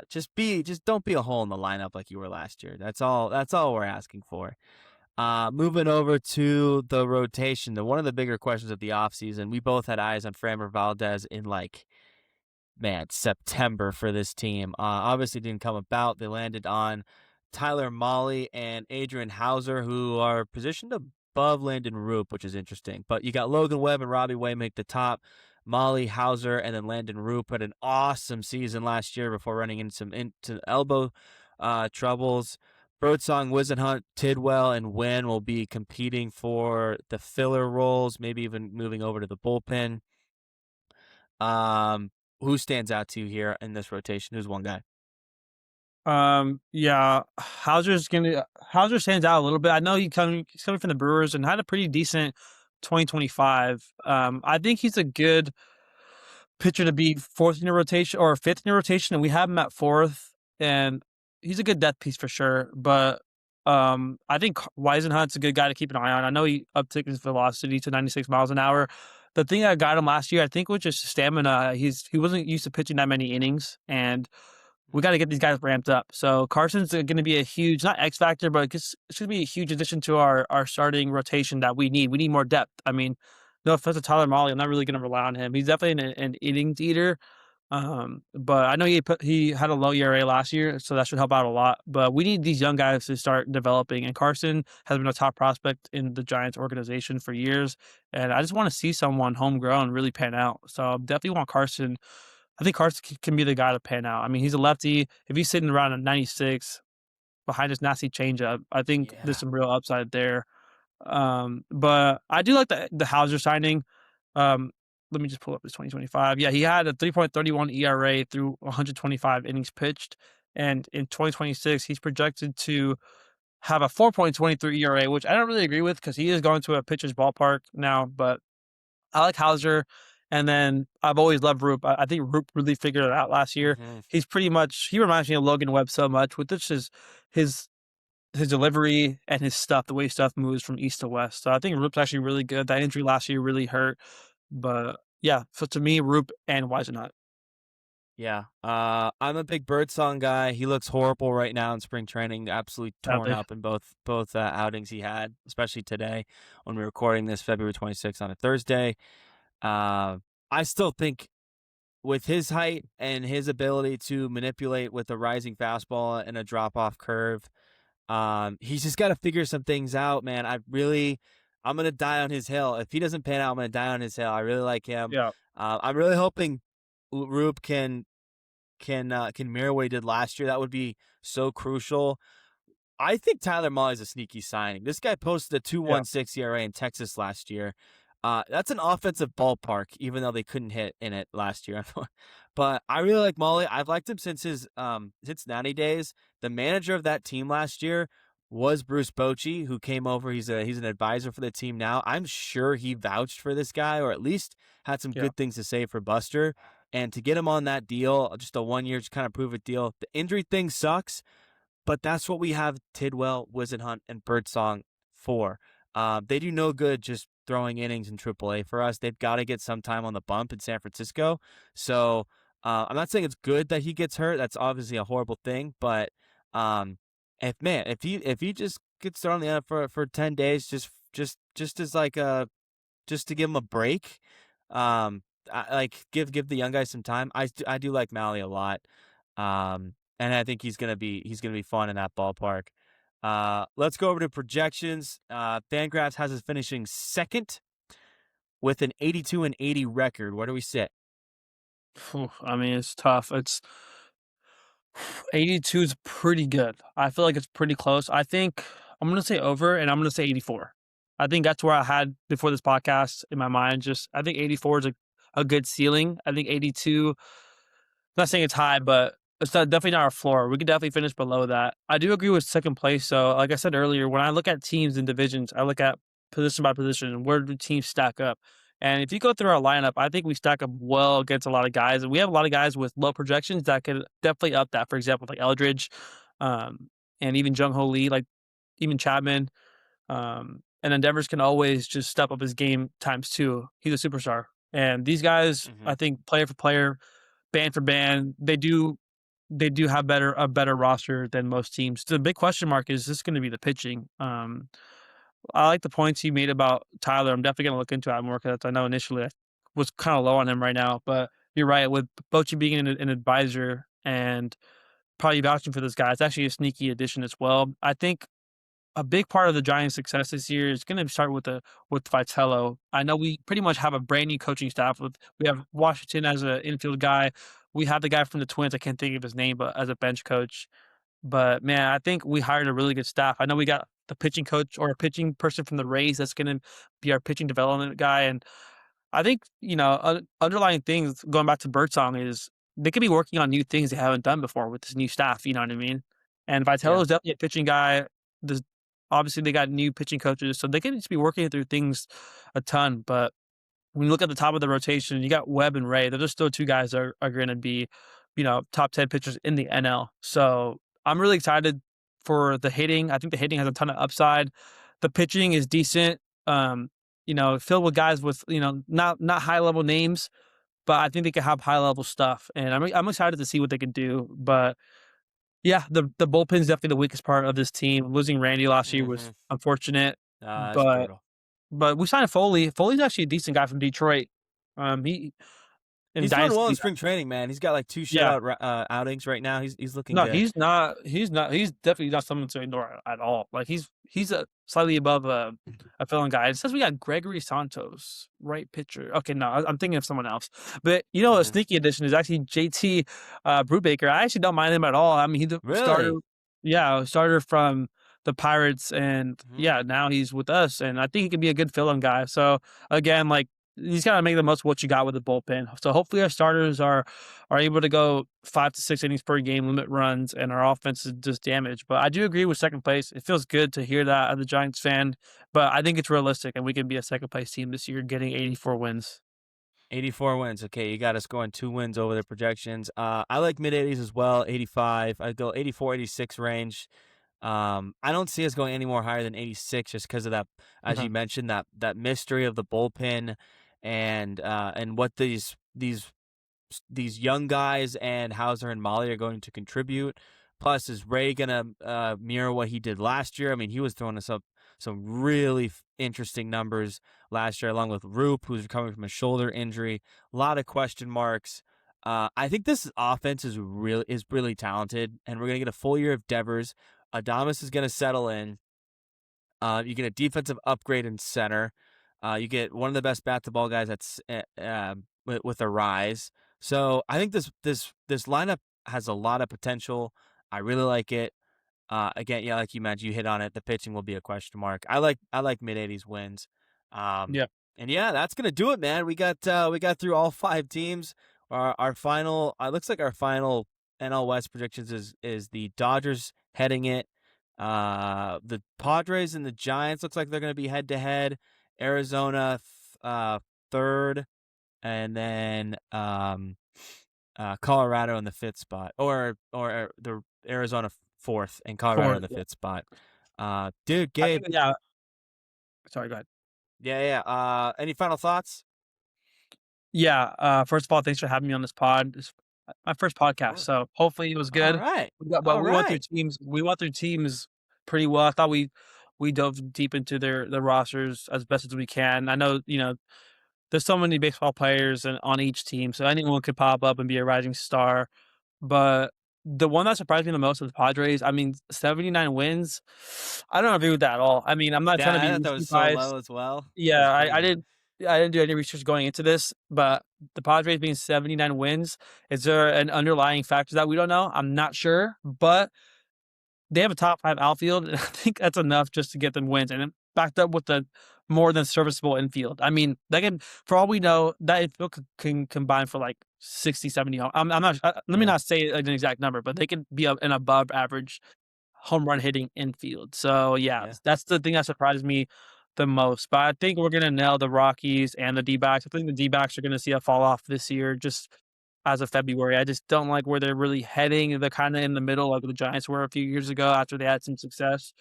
Just don't be a hole in the lineup like you were last year. That's all. That's all we're asking for. Moving over to the rotation, one of the bigger questions of the offseason, we both had eyes on Framber Valdez in like man, September for this team. Obviously didn't come about. They landed on Tyler Molly and Adrian Hauser, who are positioned above Landon Roop, which is interesting. But you got Logan Webb and Robbie Way make the top. Molly, Hauser, and then Landon Roop had an awesome season last year before running into elbow troubles. Birdsong, Wizenhunt, Tidwell, and Wynn will be competing for the filler roles, maybe even moving over to the bullpen. Um, who stands out to you here in this rotation? Who's one guy? Yeah, Hauser stands out a little bit. I know he's coming from the Brewers and had a pretty decent 2025. I think he's a good pitcher to be fourth in your rotation or fifth in your rotation, and we have him at fourth, and he's a good depth piece for sure. But I think Weisenhunt's a good guy to keep an eye on. I know he upticked his velocity to 96 miles an hour. The thing that got him last year, I think, was just stamina. He wasn't used to pitching that many innings, and we got to get these guys ramped up. So Carson's going to be a huge, not X factor, but it's going to be a huge addition to our starting rotation that we need. We need more depth. I mean, no offense to Tyler Molly, I'm not really going to rely on him. He's definitely an innings eater. But I know he had a low ERA last year, so that should help out a lot. But we need these young guys to start developing. And Carson has been a top prospect in the Giants organization for years, and I just want to see someone homegrown really pan out. So I definitely want Carson. I think Carson can be the guy to pan out. I mean, he's a lefty. If he's sitting around at 96 behind his nasty changeup, I think there's Yeah. some real upside there. But I do like the Hauser signing. Um, Let me just pull up his 2025. Yeah, he had a 3.31 ERA through 125 innings pitched, and in 2026, he's projected to have a 4.23 ERA, which I don't really agree with because he is going to a pitcher's ballpark now. But I like Hauser, and then I've always loved Roop. I think Roop really figured it out last year. Hmm. He reminds me of Logan Webb so much with just his his delivery and his stuff, the way stuff moves from east to west. So I think Roop's actually really good. That injury last year really hurt, but yeah. So to me, Roop and Wisenhunt. Yeah. I'm a big Birdsong guy. He looks horrible right now in spring training, absolutely torn Sadly, up in both outings he had, especially today when we're recording this February 26th on a Thursday. Uh, I still think with his height and his ability to manipulate with a rising fastball and a drop off curve, he's just got to figure some things out, man. I'm gonna die on his hill. If he doesn't pan out, I'm gonna die on his hill. I really like him. yeah, I'm really hoping Rube can mirror what he did last year. That would be so crucial. I think Tyler Molly's a sneaky signing. This guy posted a yeah, 2.16 ERA in Texas last year. That's an offensive ballpark, even though they couldn't hit in it last year. But I really like Molly. I've liked him since his Cincinnati days. The manager of that team last year was Bruce Bochy, who came over. He's an advisor for the team now. I'm sure he vouched for this guy, or at least had some yeah. good things to say for Buster. And to get him on that deal, just a 1 year kind of prove it deal. The injury thing sucks, but that's what we have Tidwell, Wizenhunt, and Birdsong for. They do no good just throwing innings in AAA for us. They've got to get some time on the bump in San Francisco. So I'm not saying it's good that he gets hurt. That's obviously a horrible thing. But if he just gets thrown in the end for 10 days, just as like a just to give him a break, give the young guys some time. I do like Mally a lot. And I think he's gonna be fun in that ballpark. Let's go over to projections. Fangraphs has us finishing second with an 82-80 record. Where do we sit? Phew, I mean, it's tough. It's 82 is pretty good. I feel like it's pretty close. I think I'm gonna say over, and I'm gonna say 84. I think that's where I had before this podcast in my mind. Just I think 84 is a good ceiling. I think 82. Not saying it's high, but it's definitely not our floor. We could definitely finish below that. I do agree with second place. So, like I said earlier, when I look at teams and divisions, I look at position by position. Where do teams stack up? And if you go through our lineup, I think we stack up well against a lot of guys. And we have a lot of guys with low projections that could definitely up that. For example, like Eldridge, and even Jung Ho Lee, like even Chapman. And then Devers can always just step up his game times two. He's a superstar. And these guys, Mm-hmm. I think, player for player, band for band, they do have a better roster than most teams. The big question mark is this going to be the pitching. I like the points you made about Tyler. I'm definitely going to look into it more because I know initially I was kind of low on him right now, but you're right. With Bochy being an advisor and probably vouching for this guy, it's actually a sneaky addition as well. I think a big part of the Giants' success this year is going to start with Vitello. I know we pretty much have a brand new coaching staff. We have Washington as an infield guy. We have the guy from the Twins. I can't think of his name, but as a bench coach. But man, I think we hired a really good staff. I know we got the pitching coach or a pitching person from the Rays that's going to be our pitching development guy, and I think, underlying things going back to Birdsong is they could be working on new things they haven't done before with this new staff, you know what I mean? And Yeah. Vitello is definitely a pitching guy. There's obviously they got new pitching coaches, so they could just be working through things a ton. But when you look at the top of the rotation, you got Webb and Ray. They're just still two guys that are going to be, top 10 pitchers in the NL. So I'm really excited for the hitting. I think the hitting has a ton of upside. The pitching is decent. Filled with guys with not high level names, but I think they can have high level stuff, and I'm excited to see what they can do. But yeah, the bullpen is definitely the weakest part of this team. Losing Randy last year was Mhm. unfortunate, That's but brutal. we signed Foley. Foley's actually a decent guy from Detroit. He in He's doing well in Dynasty. spring training, man. He's got like two Yeah. shutout outings right now. He's looking No, good. he's definitely not someone to ignore at all. Like, he's a slightly above a filling guy. It says we got Gregory Santos, right pitcher. Okay, no, I'm thinking of someone else. But, a Mhm. sneaky addition is actually JT, Brubaker. I actually don't mind him at all. I mean, he's a starter. Really? Yeah, a starter from the Pirates, and, Mhm. yeah, now he's with us, and I think he could be a good fill-in guy. So, again, like, you just gotta make the most of what you got with the bullpen. So hopefully our starters are able to go 5 to 6 innings per game, limit runs, and our offense is just damaged. But I do agree with second place. It feels good to hear that as a Giants fan, but I think it's realistic, and we can be a second place team this year, getting 84 wins. 84 wins. Okay, you got us going 2 wins over the projections. I like mid 80s as well. 85. I go 84, 86 range. I don't see us going any more higher than 86 just because of that, as Okay. you mentioned, that mystery of the bullpen and what these young guys and Hauser and Molly are going to contribute. Plus, is Ray gonna mirror what he did last year? I mean, he was throwing us up some really interesting numbers last year, along with Roop, who's recovering from a shoulder injury. A lot of question marks. I think this offense is really talented, and we're gonna get a full year of Devers. Adamas is gonna settle in. You get a defensive upgrade in center. You get one of the best bat to ball guys with a rise. So I think this lineup has a lot of potential. I really like it. Again, yeah, like you mentioned, you hit on it. The pitching will be a question mark. I like mid 80s wins. Um, Yeah. and yeah, that's gonna do it, man. We got through all 5 teams. Our final looks like our final NL West predictions is the Dodgers heading it. The Padres and the Giants looks like they're gonna be head to head. Arizona third, and then Colorado in the fifth spot, or the Arizona fourth and Colorado in For the fifth spot. Dude, I Gabe, think, yeah. Sorry, go ahead. yeah, yeah. Any final thoughts? Yeah, first of all, thanks for having me on this pod. It's my first podcast, Sure. so hopefully it was All good. right, But all we went through right. teams pretty well. I thought we dove deep into their rosters as best as we can. I know, there's so many baseball players on each team, so anyone could pop up and be a rising star. But the one that surprised me the most was the Padres. I mean, 79 wins. I don't agree with that at all. I mean, I'm not trying Yeah, to I be thought that recency was so biased. low as well. That was Yeah, crazy. I didn't do any research going into this, but the Padres being 79 wins, is there an underlying factor that we don't know? I'm not sure, but they have a top 5 outfield, and I think that's enough just to get them wins, and then backed up with the more than serviceable infield. I mean, they can, for all we know, that infield can combine for like 60, 70 home. I'm not. Let me Yeah, not say an exact number, but they can be an above average home run hitting infield. So yeah, yeah. that's the thing that surprised me the most. But I think we're gonna nail the Rockies and the D-backs. I think the D-backs are gonna see a fall off this year just as of February. I just don't like where they're really heading. They're kind of in the middle like the Giants were a few years ago after they had some success.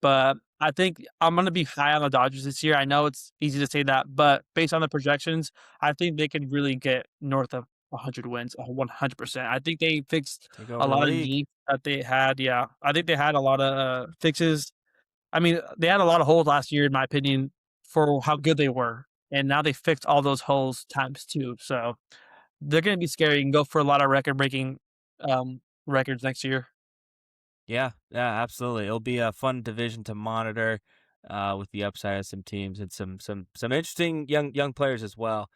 But I think I'm gonna be high on the Dodgers this year. I know it's easy to say that, but based on the projections, I think they could really get north of 100 wins, 100%. I think they fixed Take a over the lot of league. needs that they had. Yeah, I think they had a lot of fixes. I mean, they had a lot of holes last year, in my opinion, for how good they were, and now they fixed all those holes times two. So they're going to be scary and go for a lot of record-breaking records next year. Yeah, yeah, absolutely. It'll be a fun division to monitor, with the upside of some teams and some interesting young players as well.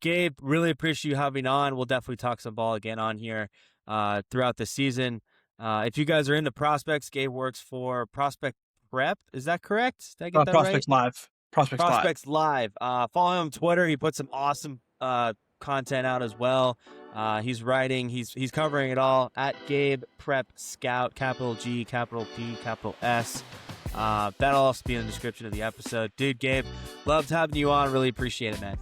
Gabe, really appreciate you having on. We'll definitely talk some ball again on here throughout the season. If you guys are into prospects, Gabe works for Prospect Prep. Is that correct? Did I get that right? Prospects Live. Prospects Live. Prospects Live. Follow him on Twitter. He puts some awesome content out as well. He's writing. He's covering it all at Gabe Prep Scout. Capital G, capital P, capital S. That'll also be in the description of the episode. Dude, Gabe, loved having you on. Really appreciate it, man.